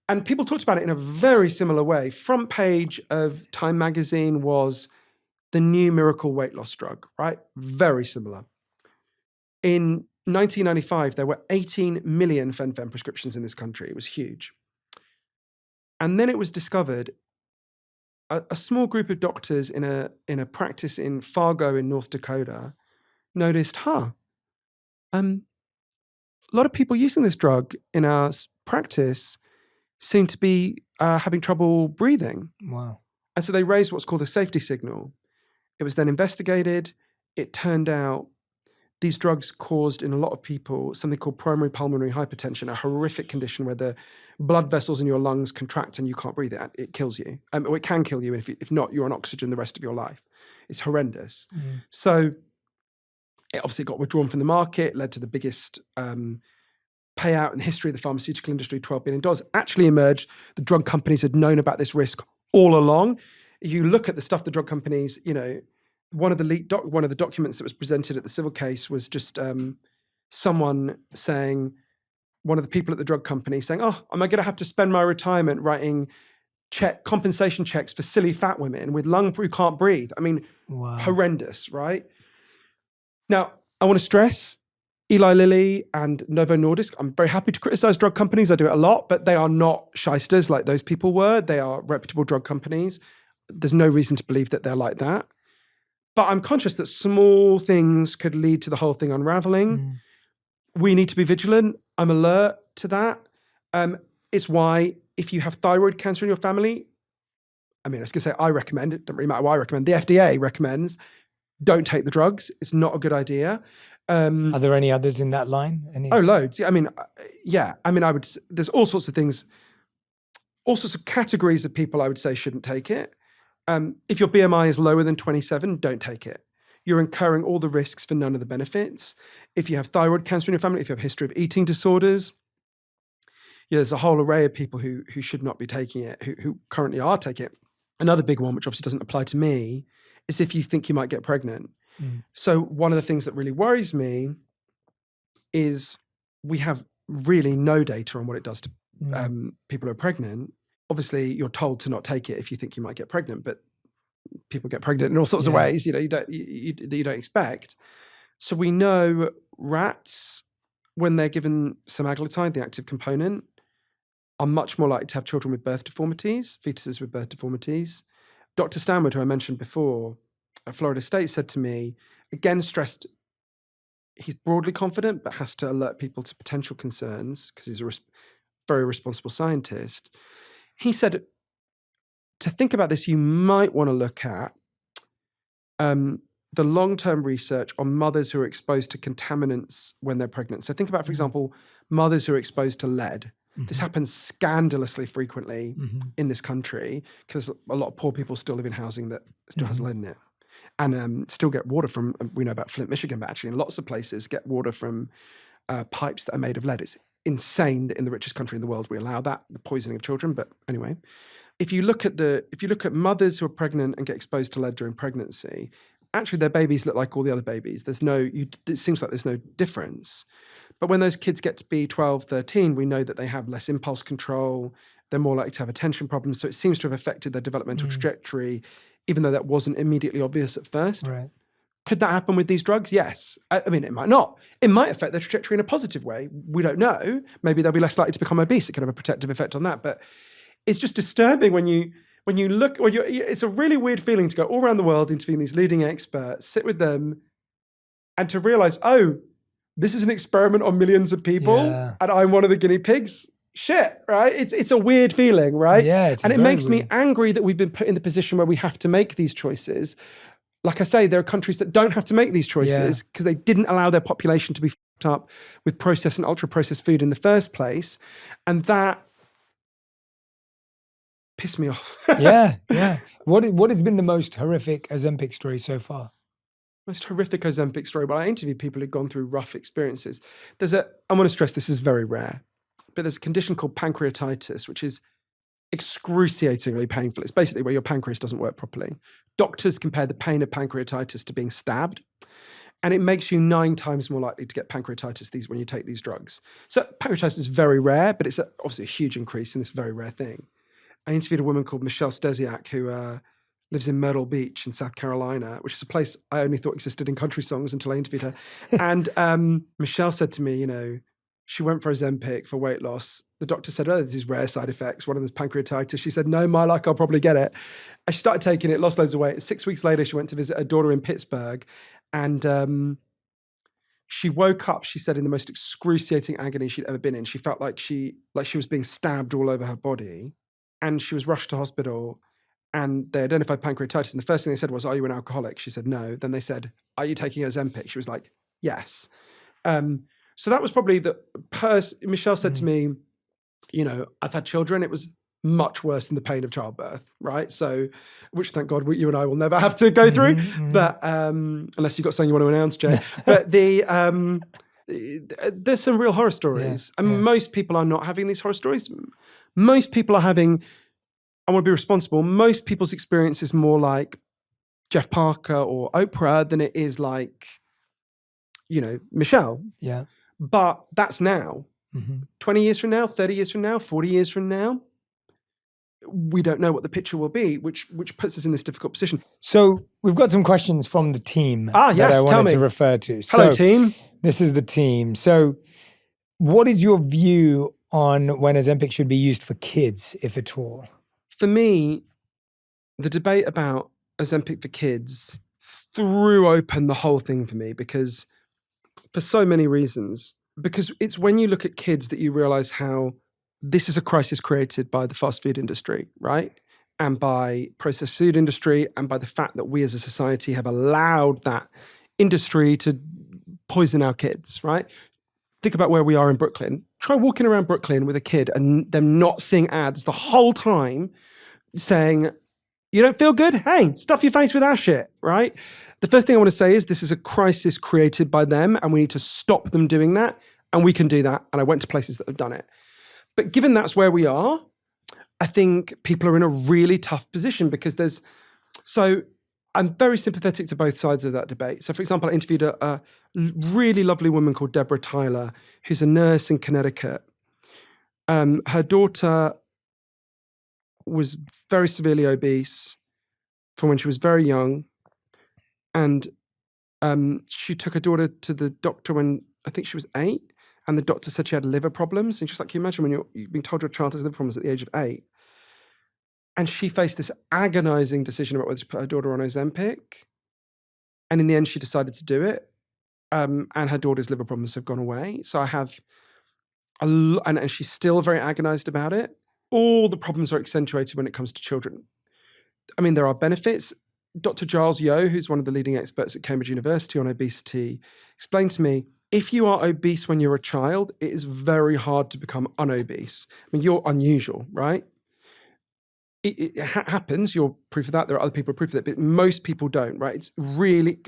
And people talked about it in a very similar way. Front page of Time magazine was the new miracle weight loss drug, right? Very similar. In 1995, there were 18 million fen-phen prescriptions in this country. It was huge. And then it was discovered, a small group of doctors in a practice in Fargo in North Dakota noticed, a lot of people using this drug in our practice seem to be having trouble breathing. Wow. And so they raised what's called a safety signal. It was then investigated. It turned out these drugs caused in a lot of people something called primary pulmonary hypertension, a horrific condition where the blood vessels in your lungs contract and you can't breathe. It kills you. Or it can kill you. And if not, you're on oxygen the rest of your life. It's horrendous. So it obviously got withdrawn from the market, led to the biggest payout in the history of the pharmaceutical industry, $12 billion. Actually emerged, the drug companies had known about this risk all along. You look at the stuff the drug companies, one of the documents that was presented at the civil case was just someone saying, one of the people at the drug company saying, am I going to have to spend my retirement writing compensation checks for silly fat women with lungs who can't breathe? I mean, horrendous, right? Now, I want to stress, Eli Lilly and Novo Nordisk, I'm very happy to criticize drug companies. I do it a lot, but they are not shysters like those people were. They are reputable drug companies. There's no reason to believe that they're like that. But I'm conscious that small things could lead to the whole thing unraveling. We need to be vigilant. I'm alert to that. It's why if you have thyroid cancer in your family, I was going to say I recommend, it doesn't really matter what I recommend, the FDA recommends, don't take the drugs. It's not a good idea. Are there any others in that line? Loads. I would, there's all sorts of things, all sorts of categories of people I would say shouldn't take it. If your BMI is lower than 27, don't take it. You're incurring all the risks for none of the benefits. If you have thyroid cancer in your family, if you have a history of eating disorders, there's a whole array of people who should not be taking it, who currently are taking it. Another big one, which obviously doesn't apply to me, is if you think you might get pregnant. So one of the things that really worries me is we have really no data on what it does to people who are pregnant. Obviously, you're told to not take it if you think you might get pregnant, but people get pregnant in all sorts of ways, you don't expect. So we know rats, when they're given semaglutide, the active component, are much more likely to have children with birth deformities, fetuses with birth deformities. Dr. Stanwood, who I mentioned before, at Florida State, said to me, again, stressed, he's broadly confident, but has to alert people to potential concerns because he's a very responsible scientist. He said, to think about this, you might want to look at the long-term research on mothers who are exposed to contaminants when they're pregnant. So think about, for example, mothers who are exposed to lead. This happens scandalously frequently in this country because a lot of poor people still live in housing that still has lead in it. And still get water from, we know about Flint, Michigan, but actually in lots of places get water from pipes that are made of lead. It's insane that in the richest country in the world we allow that, the poisoning of children. But anyway, if you look at mothers who are pregnant and get exposed to lead during pregnancy, actually their babies look like all the other babies. It seems like there's no difference. But when those kids get to be 12, 13, we know that they have less impulse control. They're more likely to have attention problems. So it seems to have affected their developmental trajectory, even though that wasn't immediately obvious at first. Right. Could that happen with these drugs? Yes. It might not. It might affect their trajectory in a positive way. We don't know. Maybe they'll be less likely to become obese. It could have a protective effect on that. But it's just disturbing when you look, it's a really weird feeling to go all around the world interviewing these leading experts, sit with them, and to realize, this is an experiment on millions of people, and I'm one of the guinea pigs. shit, right? It's a weird feeling, right? Yeah, it's and it very makes me weird. angry that we've been put in the position where we have to make these choices. Like I say, there are countries that don't have to make these choices because they didn't allow their population to be fucked up with processed and ultra-processed food in the first place. And that pissed me off. Yeah. What has been the most horrific Ozempic story so far? Most horrific Ozempic story. Well, I interviewed people who've gone through rough experiences. I want to stress this is very rare, but there's a condition called pancreatitis, which is excruciatingly painful. It's basically where your pancreas doesn't work properly. Doctors compare the pain of pancreatitis to being stabbed, and it makes you 9 times more likely to get pancreatitis when you take these drugs. So pancreatitis is very rare, but it's obviously a huge increase in this very rare thing. I interviewed a woman called Michelle Stesiak who lives in Myrtle Beach in South Carolina, which is a place I only thought existed in country songs until I interviewed her. And Michelle said to me, she went for Ozempic for weight loss. The doctor said, there's these rare side effects. One of them is pancreatitis. She said, no, my luck, I'll probably get it. And she started taking it, lost loads of weight. 6 weeks later, she went to visit her daughter in Pittsburgh. And she woke up, she said, in the most excruciating agony she'd ever been in. She felt like she was being stabbed all over her body. And she was rushed to hospital. And they identified pancreatitis. And the first thing they said was, are you an alcoholic? She said, no. Then they said, are you taking Ozempic? She was like, yes. So that was probably Michelle said to me, I've had children. It was much worse than the pain of childbirth, right? So, which thank God you and I will never have to go through. But unless you've got something you want to announce, Jay. But there's some real horror stories. And most people are not having these horror stories. Most people are having, I want to be responsible. Most people's experience is more like Jeff Parker or Oprah than it is like, Michelle. Yeah. But that's now. 20 years from now, 30 years from now, 40 years from now, we don't know what the picture will be, which puts us in this difficult position. So we've got some questions from the team that I wanted to refer to. Hello, team. This is the team. So what is your view on when Ozempic should be used for kids, if at all? For me, the debate about Ozempic for kids threw open the whole thing for me because for so many reasons. Because it's when you look at kids that you realize how this is a crisis created by the fast food industry, right? And by processed food industry and by the fact that we as a society have allowed that industry to poison our kids, right? Think about where we are in Brooklyn. Try walking around Brooklyn with a kid and them not seeing ads the whole time saying, you don't feel good? Hey, stuff your face with our shit, right? The first thing I want to say is this is a crisis created by them and we need to stop them doing that. And we can do that. And I went to places that have done it. But given that's where we are, I think people are in a really tough position because I'm very sympathetic to both sides of that debate. So for example, I interviewed a really lovely woman called Deborah Tyler, who's a nurse in Connecticut. Her daughter was very severely obese from when she was very young. And she took her daughter to the doctor when I think she was 8. And the doctor said she had liver problems. And just like, can you imagine when you're being told your child has liver problems at the age of 8? And she faced this agonizing decision about whether to put her daughter on Ozempic. And in the end, she decided to do it. And her daughter's liver problems have gone away. So I have, and she's still very agonized about it. All the problems are accentuated when it comes to children. I mean, there are benefits. Dr. Giles Yeo, who's one of the leading experts at Cambridge University on obesity, explained to me, if you are obese when you're a child, it is very hard to become unobese. I mean, you're unusual, right? It happens, you're proof of that. There are other people who are proof of that, but most people don't, right? It's really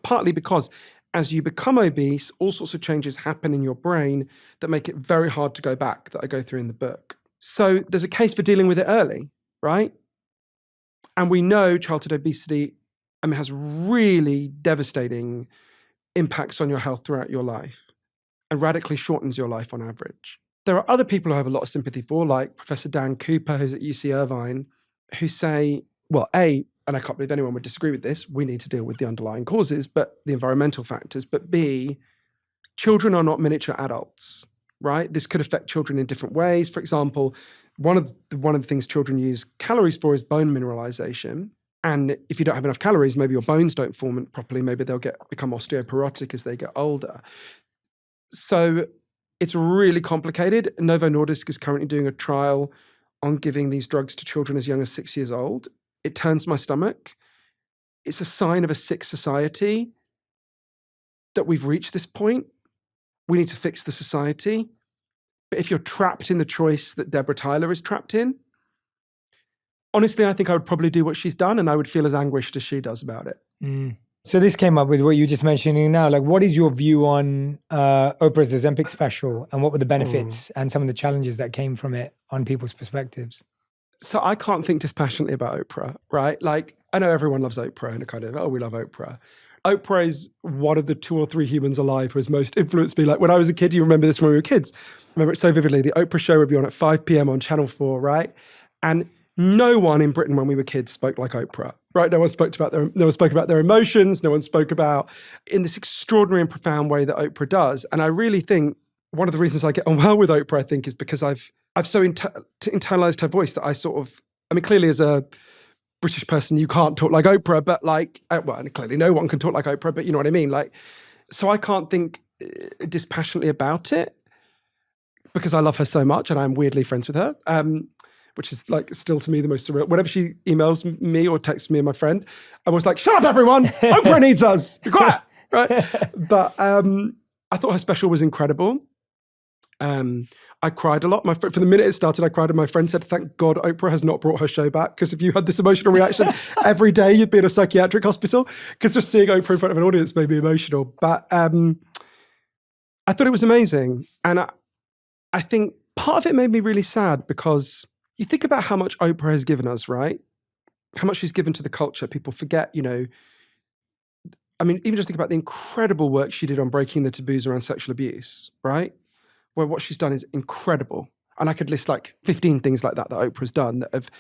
partly because as you become obese, all sorts of changes happen in your brain that make it very hard to go back, that I go through in the book. So there's a case for dealing with it early, right? And we know childhood obesity, has really devastating impacts on your health throughout your life and radically shortens your life on average. There are other people who I have a lot of sympathy for, like Professor Dan Cooper, who's at UC Irvine, who say, well, A, and I can't believe anyone would disagree with this, we need to deal with the underlying causes, but the environmental factors, but B, children are not miniature adults, right? This could affect children in different ways. For example, one of the things children use calories for is bone mineralization. And if you don't have enough calories, maybe your bones don't form properly. Maybe they'll become osteoporotic as they get older. So It's really complicated. Novo Nordisk is currently doing a trial on giving these drugs to children as young as 6 years old. It turns my stomach. It's a sign of a sick society that we've reached this point. We need to fix the society. But if you're trapped in the choice that Deborah Tyler is trapped in, honestly, I think I would probably do what she's done and I would feel as anguished as she does about it. So this came up with what you're just mentioning now. Like, what is your view on Oprah's Ozempic special, and what were the benefits and some of the challenges that came from it on people's perspectives? So I can't think dispassionately about Oprah, right? Like, I know everyone loves Oprah and a kind of, oh, we love Oprah. Oprah is one of the 2 or 3 humans alive who has most influenced me. Like when I was a kid, you remember this when we were kids. I remember it so vividly. The Oprah show would be on at 5 p.m. on Channel 4, right? And no one in Britain when we were kids spoke like Oprah, right? No one spoke about their emotions. No one spoke about in this extraordinary and profound way that Oprah does. And I really think one of the reasons I get on well with Oprah, I think, is because I've so internalized her voice that I sort of, I mean, clearly as a British person, you can't talk like Oprah, but like, well, and clearly no one can talk like Oprah, but you know what I mean? Like, so I can't think dispassionately about it because I love her so much and I'm weirdly friends with her. Which is like still to me the most surreal. Whenever she emails me or texts me and my friend, I'm always like, shut up everyone, Oprah needs us, be quiet, right? But I thought her special was incredible. I cried a lot. From the minute it started, I cried and my friend said, thank God Oprah has not brought her show back because if you had this emotional reaction every day, you'd be in a psychiatric hospital because just seeing Oprah in front of an audience made me emotional. But I thought it was amazing. And I think part of it made me really sad because you think about how much Oprah has given us, right? How much she's given to the culture. People forget, you know, I mean, even just think about the incredible work she did on breaking the taboos around sexual abuse, right? Where what she's done is incredible. And I could list like 15 things like that Oprah's done that have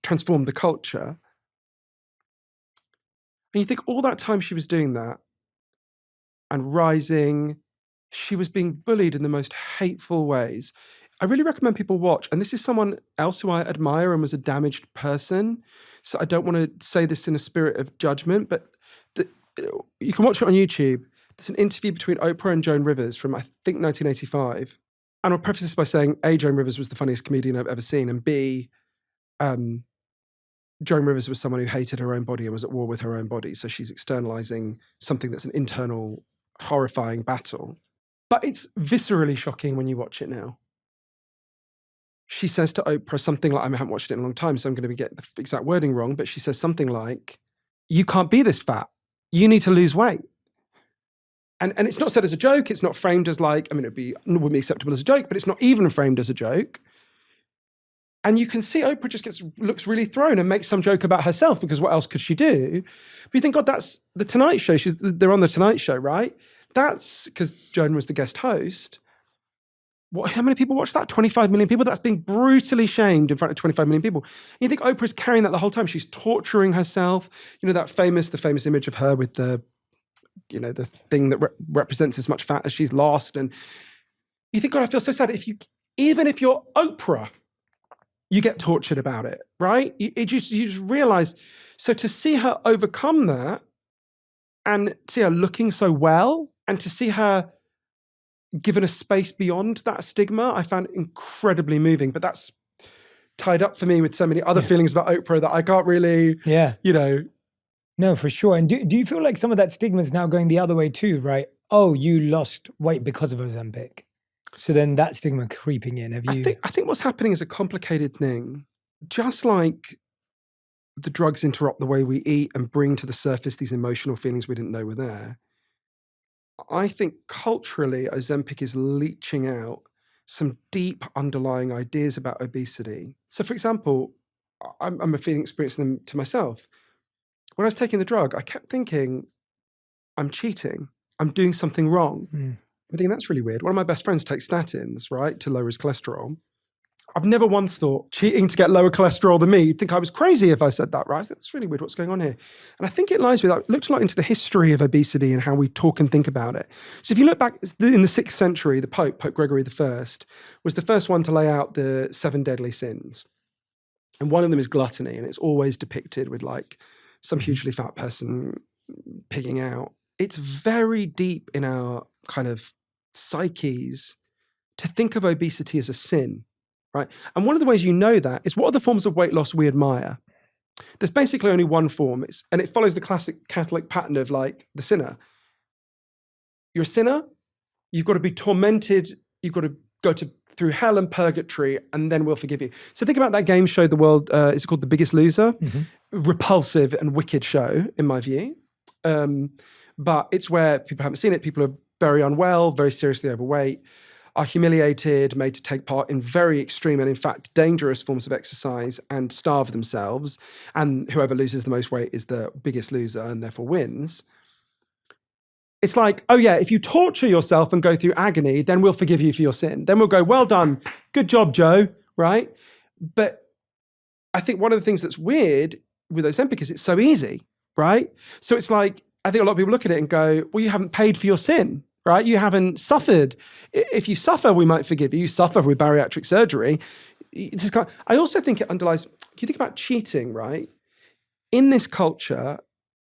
transformed the culture. And you think all that time she was doing that and rising, she was being bullied in the most hateful ways. I really recommend people watch, and this is someone else who I admire and was a damaged person, so I don't want to say this in a spirit of judgment, but you can watch it on YouTube. There's an interview between Oprah and Joan Rivers from, I think, 1985. And I'll preface this by saying, A, Joan Rivers was the funniest comedian I've ever seen, and B, Joan Rivers was someone who hated her own body and was at war with her own body, so she's externalizing something that's an internal, horrifying battle. But it's viscerally shocking when you watch it now. She says to Oprah something like, I haven't watched it in a long time, so I'm going to get the exact wording wrong, but she says something like, you can't be this fat. You need to lose weight. And it's not said as a joke. It wouldn't be acceptable as a joke, but it's not even framed as a joke. And you can see Oprah just looks really thrown and makes some joke about herself because what else could she do? But you think, God, that's the Tonight Show. They're on the Tonight Show, right? That's because Joan was the guest host. How many people watch that? 25 million people? That's being brutally shamed in front of 25 million people. You think Oprah's carrying that the whole time. She's torturing herself. You know, the famous image of her with the thing that represents as much fat as she's lost. And you think, God, I feel so sad. Even if you're Oprah, you get tortured about it, right? You just realize. So to see her overcome that and see her looking so well and to see her given a space beyond that stigma, I found incredibly moving. But that's tied up for me with so many other feelings about Oprah that I can't really, No, for sure. And do you feel like some of that stigma is now going the other way too, right? Oh, you lost weight because of Ozempic. So then that stigma creeping in. I think what's happening is a complicated thing. Just like the drugs interrupt the way we eat and bring to the surface these emotional feelings we didn't know were there, I think culturally, Ozempic is leaching out some deep underlying ideas about obesity. So for example, I'm experiencing them to myself. When I was taking the drug, I kept thinking, I'm cheating. I'm doing something wrong. I'm thinking, that's really weird. One of my best friends takes statins, right, to lower his cholesterol. I've never once thought cheating to get lower cholesterol than me. You'd think I was crazy if I said that, right? That's really weird. What's going on here? And I think it lies with, I looked a lot into the history of obesity and how we talk and think about it. So if you look back in the 6th century, the Pope Gregory I, was the first one to lay out the 7 deadly sins. And one of them is gluttony. And it's always depicted with like some hugely fat person pigging out. It's very deep in our kind of psyches to think of obesity as a sin, right? And one of the ways you know that is, what are the forms of weight loss we admire? There's basically only one form, and it follows the classic Catholic pattern of like the sinner. You're a sinner, you've got to be tormented, you've got to go through hell and purgatory, and then we'll forgive you. So think about that game show, The World, is it called The Biggest Loser? Mm-hmm. Repulsive and wicked show, in my view. But it's where people haven't seen it, people are very unwell, very seriously overweight, are humiliated, made to take part in very extreme and in fact dangerous forms of exercise and starve themselves. And whoever loses the most weight is the biggest loser and therefore wins. It's like, oh yeah, if you torture yourself and go through agony, then we'll forgive you for your sin. Then we'll go, well done, good job, Joe, right? But I think one of the things that's weird with Ozempic is it's so easy, right? So it's like, I think a lot of people look at it and go, well, you haven't paid for your sin, right? You haven't suffered. If you suffer, we might forgive you. You suffer with bariatric surgery. I also think it underlies, you think about cheating, right? In this culture,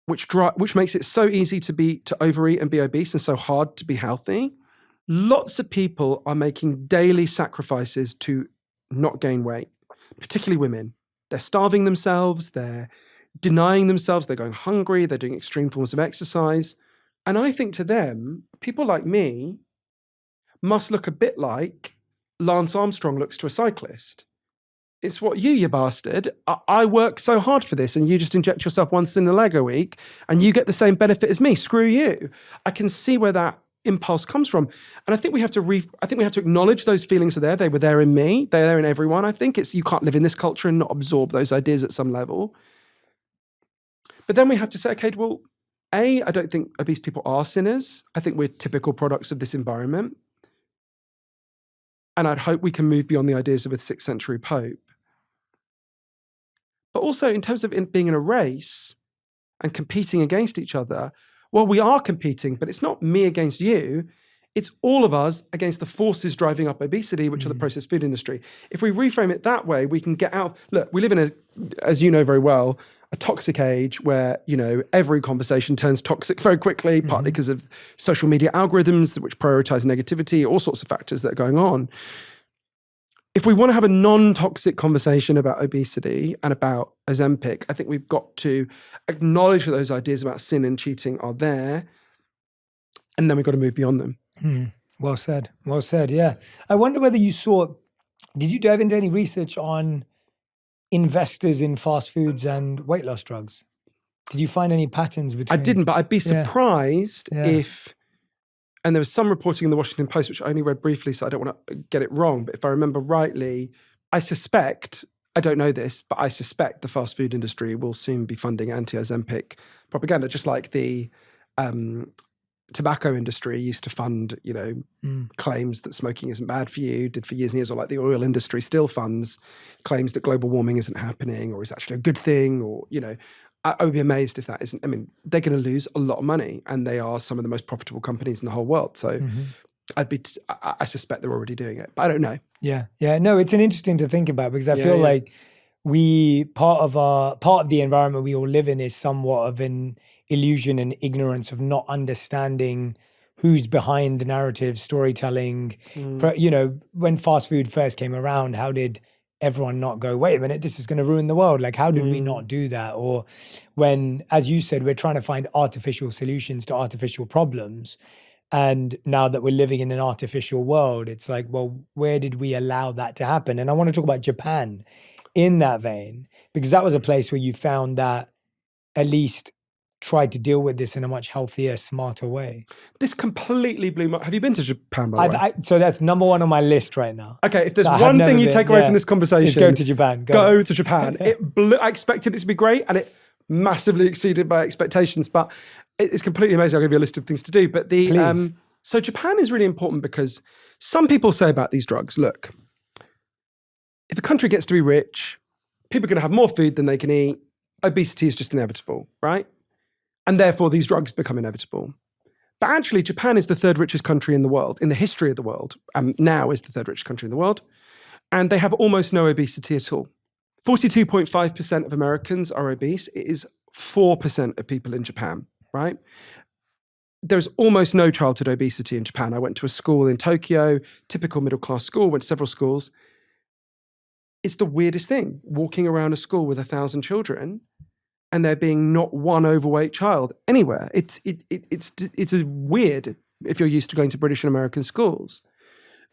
which makes it so easy to overeat and be obese and so hard to be healthy, lots of people are making daily sacrifices to not gain weight, particularly women. They're starving themselves, they're denying themselves, they're going hungry, they're doing extreme forms of exercise. And I think to them, people like me must look a bit like Lance Armstrong looks to a cyclist. It's what you bastard. I work so hard for this and you just inject yourself once in the leg a week and you get the same benefit as me. Screw you. I can see where that impulse comes from. And I think we have to acknowledge those feelings are there. They were there in me. They're there in everyone. I think you can't live in this culture and not absorb those ideas at some level. But then we have to say, okay, well, I don't think obese people are sinners. I think we're typical products of this environment. And I'd hope we can move beyond the ideas of a 6th century Pope. But also in terms of being in a race and competing against each other, well, we are competing, but it's not me against you. It's all of us against the forces driving up obesity, which are the processed food industry. If we reframe it that way, we can get out. Look, we live in as you know very well, a toxic age where, every conversation turns toxic very quickly, partly because of social media algorithms, which prioritize negativity, all sorts of factors that are going on. If we want to have a non-toxic conversation about obesity and about Ozempic, I think we've got to acknowledge that those ideas about sin and cheating are there, and then we've got to move beyond them. Well said. Well said, yeah. I wonder whether did you dive into any research on investors in fast foods and weight loss drugs? Did you find any patterns between? I didn't, but I'd be surprised if, and there was some reporting in the Washington Post, which I only read briefly, so I don't want to get it wrong, but if I remember rightly, I don't know this, but I suspect the fast food industry will soon be funding anti-Ozempic propaganda, just like the tobacco industry used to fund, claims that smoking isn't bad for you, did for years and years, or like the oil industry still funds claims that global warming isn't happening or is actually a good thing, or, I would be amazed if that isn't. I mean, they're going to lose a lot of money and they are some of the most profitable companies in the whole world. So I suspect they're already doing it, but I don't know. Yeah. Yeah. No, it's an interesting to think about because I feel like part of the environment we all live in is somewhat of an illusion and ignorance of not understanding who's behind the narrative, storytelling. When fast food first came around, how did everyone not go, wait a minute, this is going to ruin the world? Like, how did we not do that? Or when, as you said, we're trying to find artificial solutions to artificial problems. And now that we're living in an artificial world, it's like, well, where did we allow that to happen? And I want to talk about Japan in that vein, because that was a place where you found that at least tried to deal with this in a much healthier, smarter way. This completely blew my... Have you been to Japan, by the way? So that's number one on my list right now. Okay, if there's one thing you take away from this conversation... Go to Japan. Go to Japan. I expected it to be great, and it massively exceeded my expectations, but it's completely amazing. I'll give you a list of things to do. But so Japan is really important because some people say about these drugs, look, if a country gets to be rich, people are going to have more food than they can eat. Obesity is just inevitable, right? And therefore, these drugs become inevitable. But actually, Japan is the third richest country in the world, in the history of the world, and now is the third richest country in the world. And they have almost no obesity at all. 42.5% of Americans are obese. It is 4% of people in Japan, right? there's almost no childhood obesity in Japan. I went to a school in Tokyo, typical middle-class school, went to several schools. It's the weirdest thing, walking around a school with 1,000 children and there being not one overweight child anywhere. It's a weird if you're used to going to British and American schools.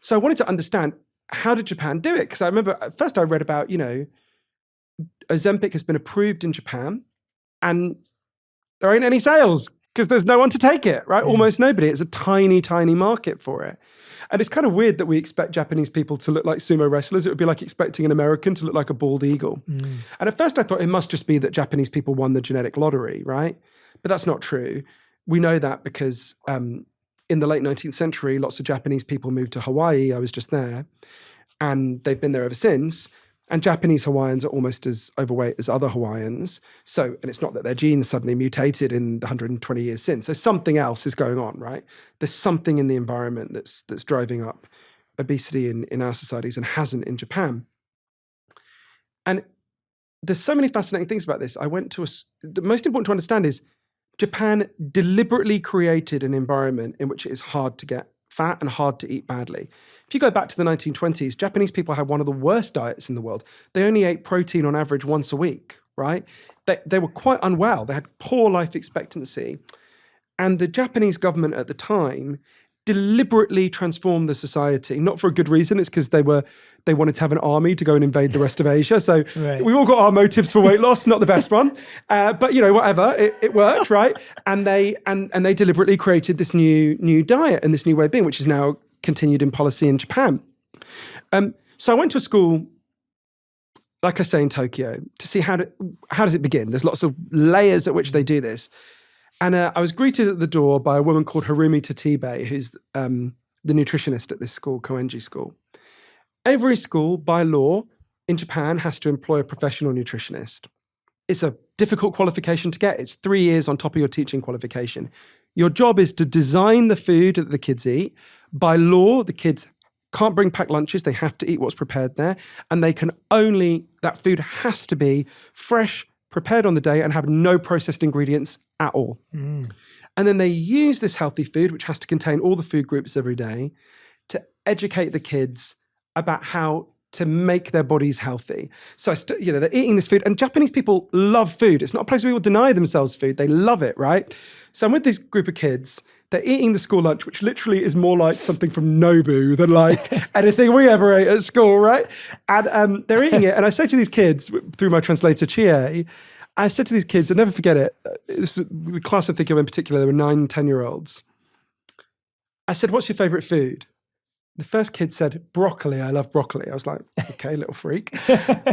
So I wanted to understand, how did Japan do it? Because I remember at first I read about, Ozempic has been approved in Japan and there ain't any sales because there's no one to take it, right? Almost nobody. It's a tiny, tiny market for it. And it's kind of weird that we expect Japanese people to look like sumo wrestlers. It would be like expecting an American to look like a bald eagle. And at first I thought it must just be that Japanese people won the genetic lottery, right? But that's not true. We know that because in the late 19th century, lots of Japanese people moved to Hawaii. I was just there. And they've been there ever since. And Japanese Hawaiians are almost as overweight as other Hawaiians. So, and it's not that their genes suddenly mutated in the 120 years since. So something else is going on, right? There's something in the environment that's driving up obesity in our societies and hasn't in Japan. And there's so many fascinating things about this. The most important to understand is Japan deliberately created an environment in which it is hard to get fat and hard to eat badly. If you go back to the 1920s, Japanese people had one of the worst diets in the world. They only ate protein on average once a week, right? They were quite unwell. They had poor life expectancy. And the Japanese government at the time deliberately transformed the society, not for a good reason. It's because they wanted to have an army to go and invade the rest of Asia. So we all got our motives for weight loss, not the best one. But whatever, it worked, right? And they deliberately created this new diet and this new way of being, which is now continued in policy in Japan. So I went to a school, like I say, in Tokyo, to see how does it begin. There's lots of layers at which they do this. And I was greeted at the door by a woman called Harumi Tatibe, who's the nutritionist at this school, Koenji School. Every school, by law, in Japan has to employ a professional nutritionist. It's a difficult qualification to get. It's 3 years on top of your teaching qualification. Your job is to design the food that the kids eat. By law, the kids can't bring packed lunches. They have to eat what's prepared there. And that food has to be fresh, prepared on the day, and have no processed ingredients at all. And then they use this healthy food, which has to contain all the food groups every day, to educate the kids about how to make their bodies healthy. So, they're eating this food, and Japanese people love food. It's not a place where people deny themselves food. They love it, right? So I'm with this group of kids. They're eating the school lunch, which literally is more like something from Nobu than like anything we ever ate at school, right? And they're eating it. And I say to these kids, through my translator, Chie, I said to these kids, I'll never forget it. This is the class I think of in particular, they were 9, 10-year-olds. I said, what's your favorite food? The first kid said, broccoli. I love broccoli. I was like, okay, little freak.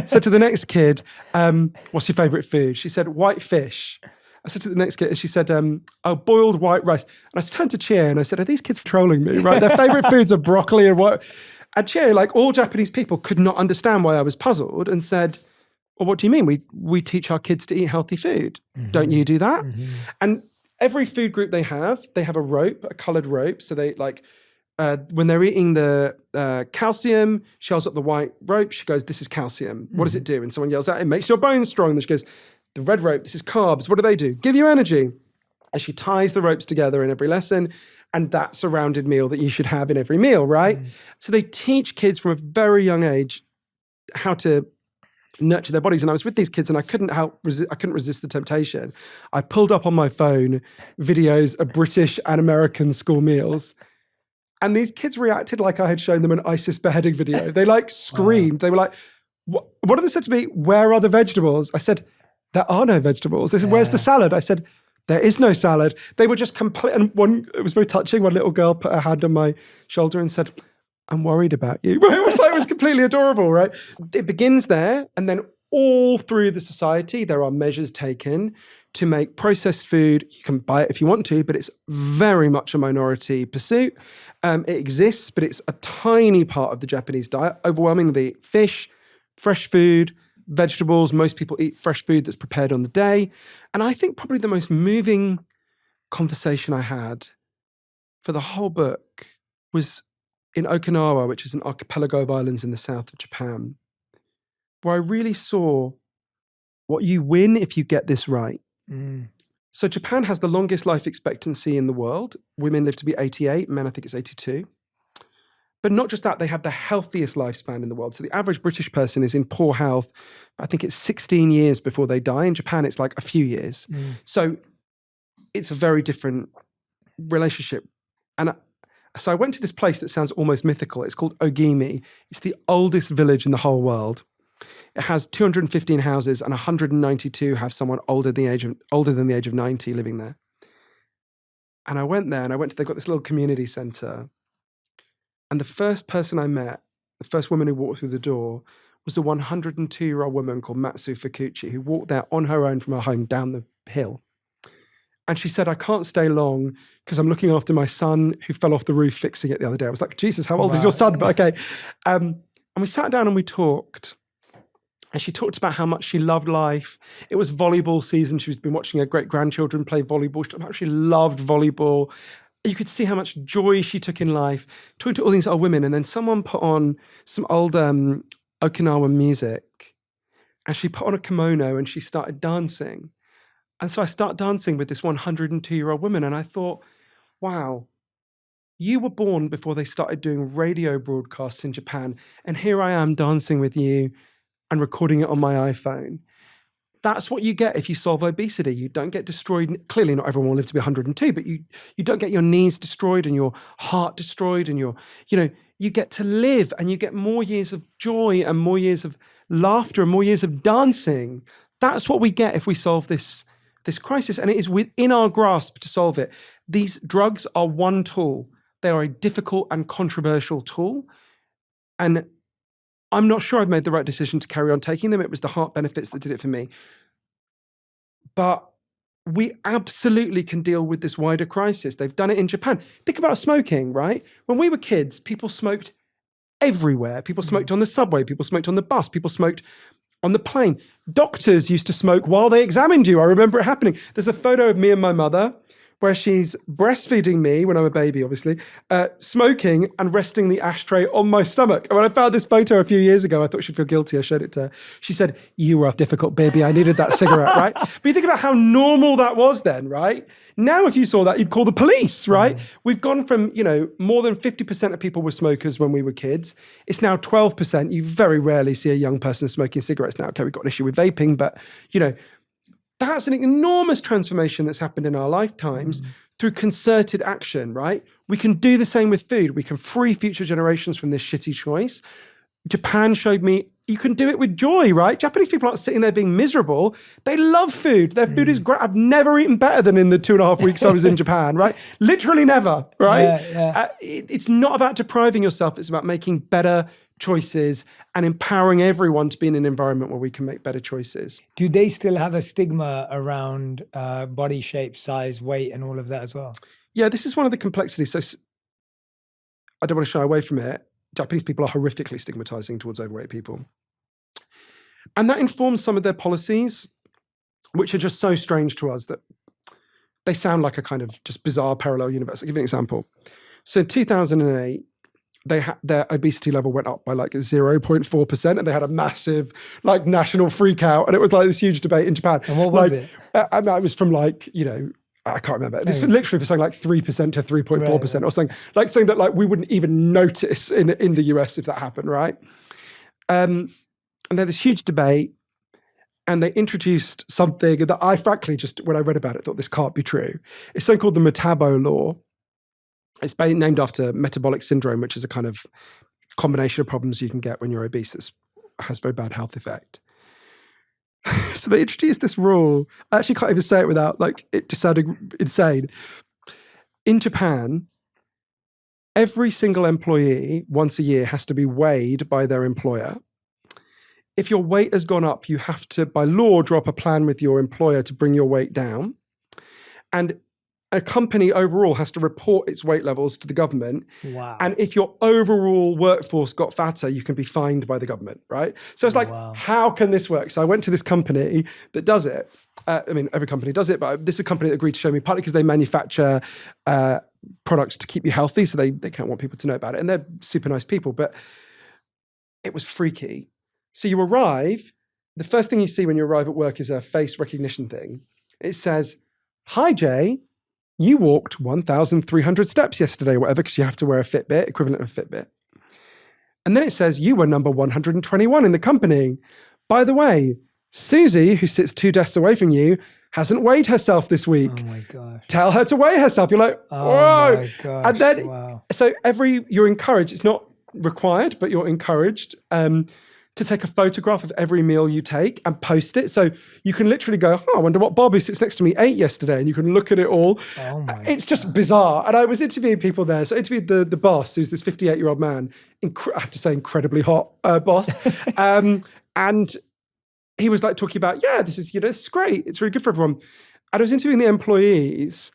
Said to the next kid, what's your favorite food? She said, white fish. I said to the next kid, and she said, boiled white rice. And I turned to Cheer and I said, are these kids trolling me, right? Their favorite foods are broccoli and what? And Cheer, like all Japanese people, could not understand why I was puzzled and said, well, what do you mean? We teach our kids to eat healthy food. Don't you do that? And every food group they have a rope, a colored rope. So they when they're eating the calcium, she holds up the white rope. She goes, this is calcium. What does it do? And someone yells out, it makes your bones strong. And she goes, the red rope, this is carbs. What do? Give you energy. And she ties the ropes together in every lesson. And that's a rounded meal that you should have in every meal, right? So they teach kids from a very young age how to nurture their bodies. And I was with these kids and I couldn't resist the temptation. I pulled up on my phone videos of British and American school meals. And these kids reacted like I had shown them an ISIS beheading video. They screamed. Wow. They were like, what did they say to me? Where are the vegetables? I said, there are no vegetables. They said, where's the salad? I said, there is no salad. They were just complete. And it was very touching. One little girl put her hand on my shoulder and said, I'm worried about you. It was completely adorable, right? It begins there. And then all through the society, there are measures taken to make processed food. You can buy it if you want to, but it's very much a minority pursuit. It exists, but it's a tiny part of the Japanese diet. Overwhelmingly fish, fresh food, vegetables. Most people eat fresh food that's prepared on the day. And I think probably the most moving conversation I had for the whole book was in Okinawa, which is an archipelago of islands in the south of Japan, where I really saw what you win if you get this right. So Japan has the longest life expectancy in the world. Women live to be 88, men I think it's 82. But not just that, they have the healthiest lifespan in the world. So the average British person is in poor health. I think it's 16 years before they die. In Japan, it's like a few years. So it's a very different relationship. And so I went to this place that sounds almost mythical. It's called Ogimi. It's the oldest village in the whole world. It has 215 houses and 192 have someone older than the age of 90 living there. And I went there and they've got this little community center. And the first person I met, the first woman who walked through the door, was a 102-year-old woman called Matsu Fukuchi, who walked there on her own from her home down the hill. And she said, I can't stay long because I'm looking after my son who fell off the roof fixing it the other day. I was like, Jesus, how old is your son? But okay. And we sat down and we talked. And she talked about how much she loved life. It was volleyball season. She's been watching her great-grandchildren play volleyball. She talked about how she loved volleyball. You could see how much joy she took in life, talking to all these old women. And then someone put on some old Okinawan music. And she put on a kimono and she started dancing. And so I started dancing with this 102-year-old woman. And I thought, wow, you were born before they started doing radio broadcasts in Japan. And here I am dancing with you and recording it on my iPhone. That's what you get if you solve obesity. You don't get destroyed. Clearly, not everyone will live to be 102, but you don't get your knees destroyed and your heart destroyed, and you get to live and you get more years of joy and more years of laughter and more years of dancing. That's what we get if we solve this crisis, and it is within our grasp to solve it. These drugs are one tool. They are a difficult and controversial tool, and I'm not sure I've made the right decision to carry on taking them. It was the heart benefits that did it for me. But we absolutely can deal with this wider crisis. They've done it in Japan. Think about smoking, right? When we were kids, people smoked everywhere. People smoked on the subway. People smoked on the bus. People smoked on the plane. Doctors used to smoke while they examined you. I remember it happening. There's a photo of me and my mother where she's breastfeeding me when I'm a baby, obviously, smoking and resting the ashtray on my stomach. And when I found this photo a few years ago, I thought she'd feel guilty. I showed it to her. She said, you were a difficult baby. I needed that cigarette, right? But you think about how normal that was then, right? Now, if you saw that, you'd call the police, right? We've gone from, more than 50% of people were smokers when we were kids. It's now 12%. You very rarely see a young person smoking cigarettes now. Okay, we've got an issue with vaping, but, that's an enormous transformation that's happened in our lifetimes through concerted action, right? We can do the same with food. We can free future generations from this shitty choice. Japan showed me you can do it with joy, right? Japanese people aren't sitting there being miserable. They love food. Their food is great. I've never eaten better than in the 2.5 weeks I was in Japan, right? Literally never, right? It's not about depriving yourself. It's about making better choices and empowering everyone to be in an environment where we can make better choices. Do they still have a stigma around body shape, size, weight, and all of that as well? Yeah, this is one of the complexities. So I don't want to shy away from it. Japanese people are horrifically stigmatizing towards overweight people. And that informs some of their policies, which are just so strange to us that they sound like a kind of just bizarre parallel universe. I'll give you an example. So in 2008, their obesity level went up by like 0.4%, and they had a massive like national freak out, and it was like this huge debate in Japan. And what was it? It was from like, I can't remember. It was literally for saying like 3% to 3.4% or something, like saying that like we wouldn't even notice in the US if that happened, right? And they had this huge debate, and they introduced something that I frankly just, when I read about it, thought this can't be true. It's something called the Metabo Law. It's named after metabolic syndrome, which is a kind of combination of problems you can get when you're obese that has very bad health effect. So they introduced this rule. I actually can't even say it without like it just sounding insane. In Japan, every single employee once a year has to be weighed by their employer. If your weight has gone up, you have to, by law, draw up a plan with your employer to bring your weight down. And a company overall has to report its weight levels to the government. Wow. And if your overall workforce got fatter, you can be fined by the government, right? So it's like, how can this work? So I went to this company that does it. Every company does it, but this is a company that agreed to show me, partly because they manufacture products to keep you healthy, so they can't want people to know about it. And they're super nice people, but it was freaky. So you arrive, the first thing you see when you arrive at work is a face recognition thing. It says, hi, Jay, you walked 1,300 steps yesterday, whatever, because you have to wear a Fitbit, equivalent of a Fitbit. And then it says you were number 121 in the company. By the way, Susie, who sits 2 desks away from you, hasn't weighed herself this week. Oh my gosh. Tell her to weigh herself. You're like, Oh whoa. my gosh. And then, wow. so you're encouraged, it's not required, but you're encouraged to take a photograph of every meal you take and post it. So you can literally go, I wonder what Bob, who sits next to me, ate yesterday. And you can look at it all. Oh my It's just bizarre. And I was interviewing people there. So I interviewed the boss, who's this 58-year-old man, I have to say incredibly hot boss. And he was like talking about, this is, this is great. It's really good for everyone. And I was interviewing the employees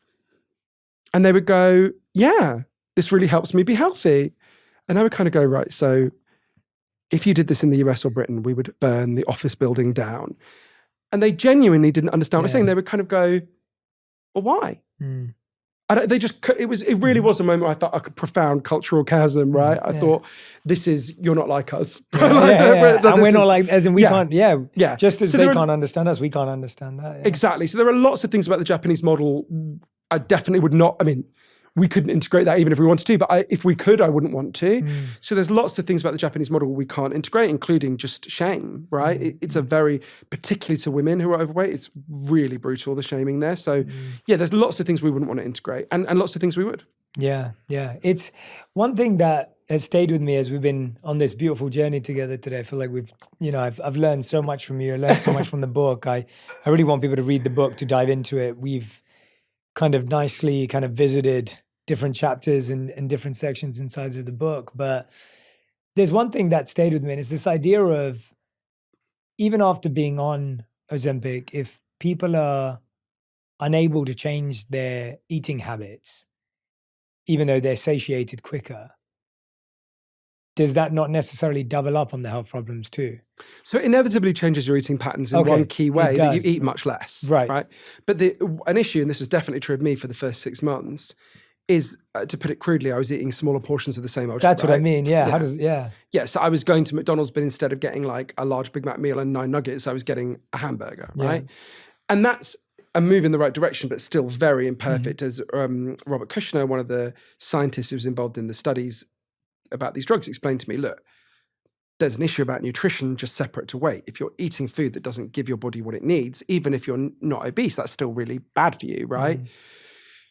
and they would go, this really helps me be healthy. And I would kind of go, right, so if you did this in the US or Britain, we would burn the office building down. And they genuinely didn't understand what I was saying. They would kind of go, well, why? It really was a moment where I felt like a profound cultural chasm, right? I thought, you're not like us. And we're not like, as in we can't, just as so they can't understand us, we can't understand that. Yeah. Exactly. So there are lots of things about the Japanese model I definitely would not, we couldn't integrate that even if we wanted to, but if we could, I wouldn't want to. So there's lots of things about the Japanese model we can't integrate, including just shame, right? It's a very, particularly to women who are overweight, it's really brutal, the shaming there. So there's lots of things we wouldn't want to integrate and lots of things we would. Yeah. It's one thing that has stayed with me as we've been on this beautiful journey together today. I feel like I've learned so much from you. I learned so much from the book. I really want people to read the book, to dive into it. We've kind of nicely visited different chapters and different sections inside of the book. But there's one thing that stayed with me, and it's this idea of, even after being on Ozempic, if people are unable to change their eating habits, even though they're satiated quicker, does that not necessarily double up on the health problems too? So it inevitably changes your eating patterns in one key way, that you eat much less, right? But an issue, and this was definitely true of me for the first 6 months, is, to put it crudely, I was eating smaller portions of the same old That's shit, what I mean, How does, so I was going to McDonald's, but instead of getting like a large Big Mac meal and 9 nuggets, I was getting a hamburger, right? And that's a move in the right direction, but still very imperfect. As Robert Kushner, one of the scientists who was involved in the studies about these drugs, explained to me, look, there's an issue about nutrition just separate to weight. If you're eating food that doesn't give your body what it needs, even if you're not obese, that's still really bad for you, right?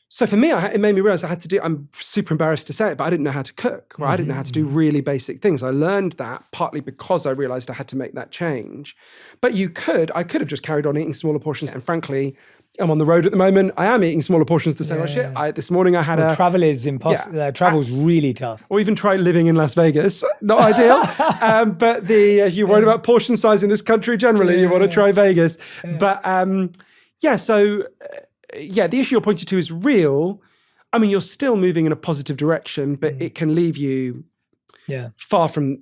So for me, it made me realize I had to I'm super embarrassed to say it, but I didn't know how to cook, right? I didn't know how to do really basic things. I learned that partly because I realized I had to make that change. But I could have just carried on eating smaller portions. And frankly, I'm on the road at the moment. I am eating smaller portions of the same old shit. This morning I had travel is impossible. Travel's really tough. Or even try living in Las Vegas. Not ideal. But you're worried about portion size in this country generally. You want to try Vegas. But the issue you're pointing to is real. You're still moving in a positive direction, but it can leave you far from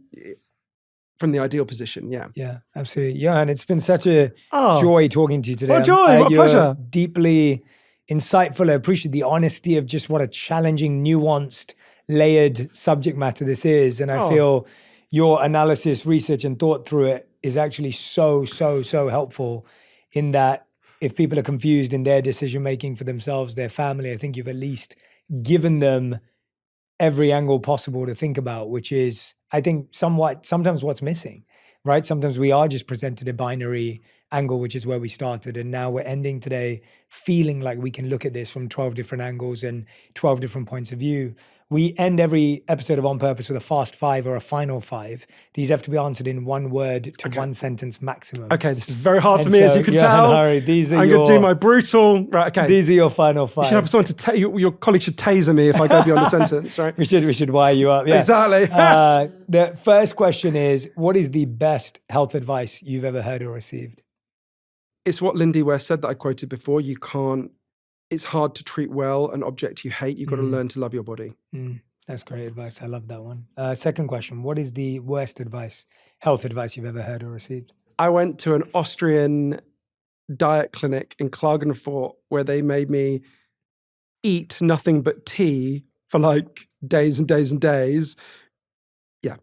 the ideal position. Yeah, absolutely. Johann, it's been such a joy talking to you today. What joy, what pleasure. Deeply insightful. I appreciate the honesty of just what a challenging, nuanced, layered subject matter this is. And I feel your analysis, research, and thought through it is actually so helpful in that if people are confused in their decision-making for themselves, their family, I think you've at least given them every angle possible to think about, which is, I think, sometimes what's missing, right? Sometimes we are just presented a binary angle, which is where we started. And now we're ending today feeling like we can look at this from 12 different angles and 12 different points of view. We end every episode of On Purpose with a fast 5 or a final 5. These have to be answered in 1 word to 1 sentence maximum. Okay, this is very hard for me, as you can Johann tell. Hari, I'm going to do my brutal. Right, okay. These are your final 5. You should have someone to your colleague should taser me if I go beyond a sentence, right? We should wire you up. Yeah. Exactly. The first question is, what is the best health advice you've ever heard or received? It's what Lindy West said that I quoted before. It's hard to treat well an object you hate. You've got to learn to love your body. That's great advice. I love that one. Second question, what is the worst health advice you've ever heard or received? I went to an Austrian diet clinic in Klagenfurt where they made me eat nothing but tea for like days and days and days. Yeah.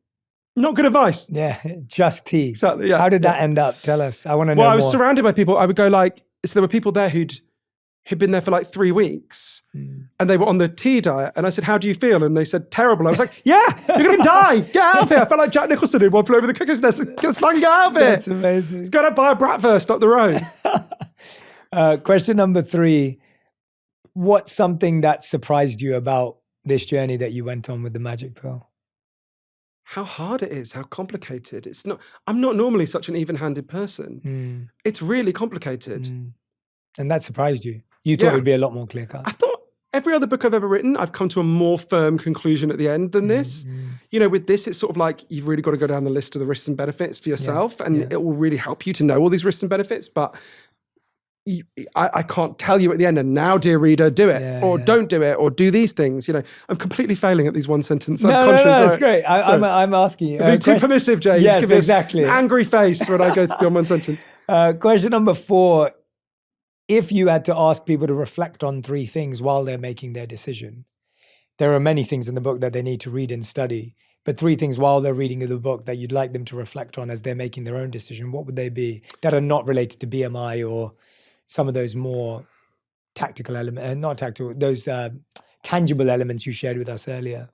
Not good advice. Yeah, just tea. Exactly. Yeah. How did that end up? Tell us. I want to know more. Well, I was surrounded by people. I would go so there were people there who'd who'd been there for like 3 weeks and they were on the tea diet. And I said, how do you feel? And they said, terrible. I was like, yeah, you're going to die. Get out of here. I felt like Jack Nicholson in One Flew Over the Cuckoo's Nest. Get fucking out of here. That's amazing. Let's go to buy a bratwurst up the road. Question number 3. What's something that surprised you about this journey that you went on with the magic pill? How hard it is, how complicated. I'm not normally such an even-handed person. It's really complicated. And that surprised you? You thought it would be a lot more clear-cut? I thought every other book I've ever written, I've come to a more firm conclusion at the end than this. With this, it's sort of like you've really got to go down the list of the risks and benefits for yourself, and it will really help you to know all these risks and benefits. But I can't tell you at the end, and now, dear reader, do it, or don't do it, or do these things. I'm completely failing at these one-sentence. No, that's great. I'm asking you. Being too permissive, Jay. Yes, give me exactly. An angry face when I go to beyond one sentence. Question number 4. If you had to ask people to reflect on 3 things while they're making their decision, there are many things in the book that they need to read and study, but 3 things while they're reading the book that you'd like them to reflect on as they're making their own decision, what would they be that are not related to BMI or some of those more tactical elements, not tactical, those tangible elements you shared with us earlier?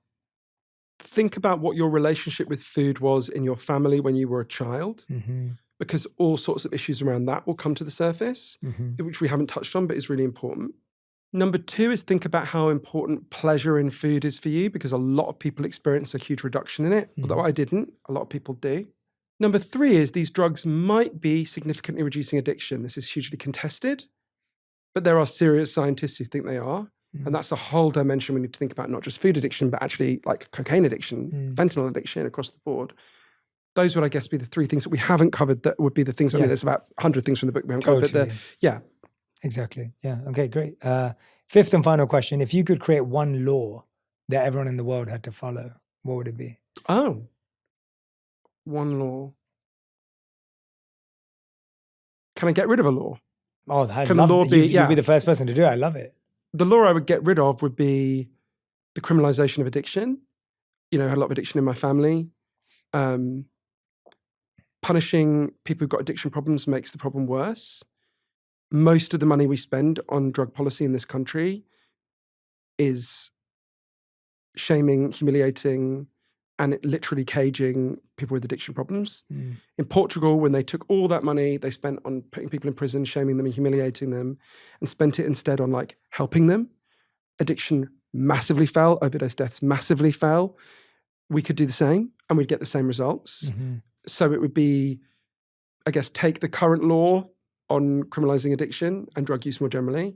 Think about what your relationship with food was in your family when you were a child. Because all sorts of issues around that will come to the surface, which we haven't touched on, but is really important. Number 2 is think about how important pleasure in food is for you, because a lot of people experience a huge reduction in it, although I didn't. A lot of people do. Number 3 is these drugs might be significantly reducing addiction. This is hugely contested, but there are serious scientists who think they are. And that's a whole dimension we need to think about, not just food addiction, but actually like cocaine addiction, fentanyl addiction across the board. Those would, I guess, be the 3 things that we haven't covered that would be the things. I mean, there's about 100 things from the book we haven't covered. But Exactly. Yeah. Okay, great. 5th and final question. If you could create one law that everyone in the world had to follow, what would it be? Oh, one law. Can I get rid of a law? Oh, Can law be? You'd be the first person to do it. I love it. The law I would get rid of would be the criminalization of addiction. I had a lot of addiction in my family. Punishing people who've got addiction problems makes the problem worse. Most of the money we spend on drug policy in this country is shaming, humiliating, and literally caging people with addiction problems. In Portugal, when they took all that money they spent on putting people in prison, shaming them and humiliating them, and spent it instead on like helping them, addiction massively fell, overdose deaths massively fell. We could do the same and we'd get the same results. So it would be, I guess, take the current law on criminalizing addiction and drug use more generally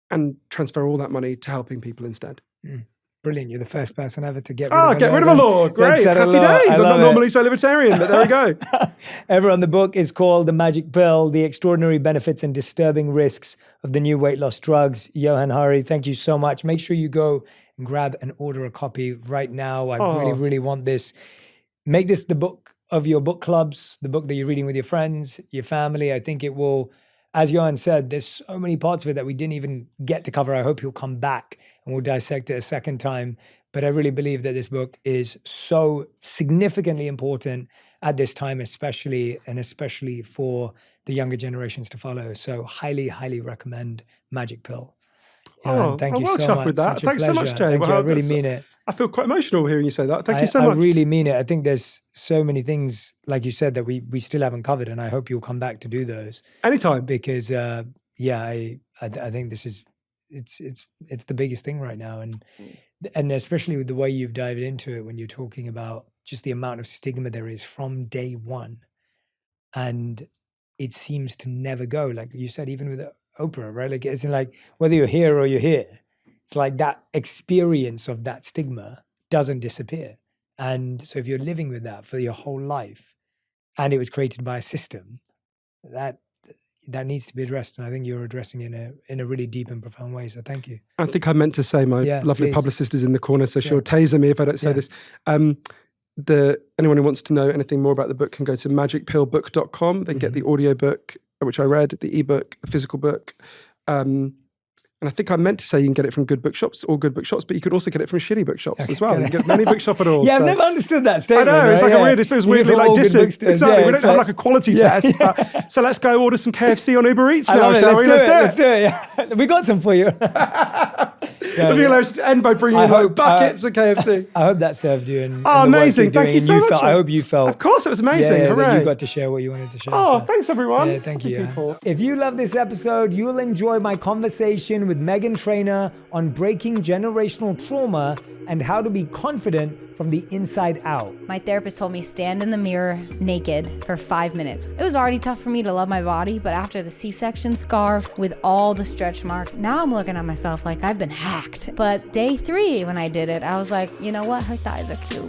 and transfer all that money to helping people instead. Brilliant. You're the first person ever to get rid of a get rid of a law. Great. Happy days. I'm not normally so libertarian, but there we go. Everyone, the book is called The Magic Pill, The Extraordinary Benefits and Disturbing Risks of the New Weight Loss Drugs. Johann Hari, thank you so much. Make sure you go and grab and order a copy right now. I really, really want this. Make this the book of your book clubs, the book that you're reading with your friends, your family. I think it will, as Johann said, there's so many parts of it that we didn't even get to cover. I hope you'll come back and we'll dissect it a second time. But I really believe that this book is so significantly important at this time, especially for the younger generations to follow. So highly, highly recommend Magic Pill. Thank you so much. With that. Thanks so much, Jay. Thank you. I really mean it. I feel quite emotional hearing you say that. Thank you so much. I really mean it. I think there's so many things, like you said, that we still haven't covered, and I hope you'll come back to do those anytime. Because I think this is it's the biggest thing right now, and especially with the way you've dived into it when you're talking about just the amount of stigma there is from day one, and it seems to never go. Like you said, even with Oprah, right? Like it's like whether you're here or you're here, it's like that experience of that stigma doesn't disappear. And so if you're living with that for your whole life, and it was created by a system, that needs to be addressed. And I think you're addressing it in a really deep and profound way. So thank you. I think I meant to say my lovely publicist is in the corner, so she'll taser me if I don't say this. Anyone who wants to know anything more about the book can go to magicpillbook.com. Then get the audiobook, which I read, the ebook, the physical book. And I think I meant to say you can get it from good bookshops, all good bookshops, but you could also get it from shitty bookshops as well. You can get any bookshop at all. Yeah, I've so. never understood that I statement. know, it's right? like a weird, it feels weirdly like dissing. Exactly, we don't have like a quality test. But, so let's go order some KFC on Uber Eats now, shall we? Let's do it. Yeah. We got some for you. Let's end by bringing buckets of KFC. I hope that served you. And amazing. Thank you so much. I hope you felt. Of course, it was amazing. That Hooray. you got to share what you wanted to share. Oh, thanks everyone. Yeah, thank you. People. If you love this episode, you'll enjoy my conversation with Megan Trainor on breaking generational trauma and how to be confident from the inside out. My therapist told me stand in the mirror naked for 5 minutes. It was already tough for me to love my body, but after the C-section scar with all the stretch marks, now I'm looking at myself like I've been hacked. But day 3 when I did it, I was like, you know what? Her thighs are cute.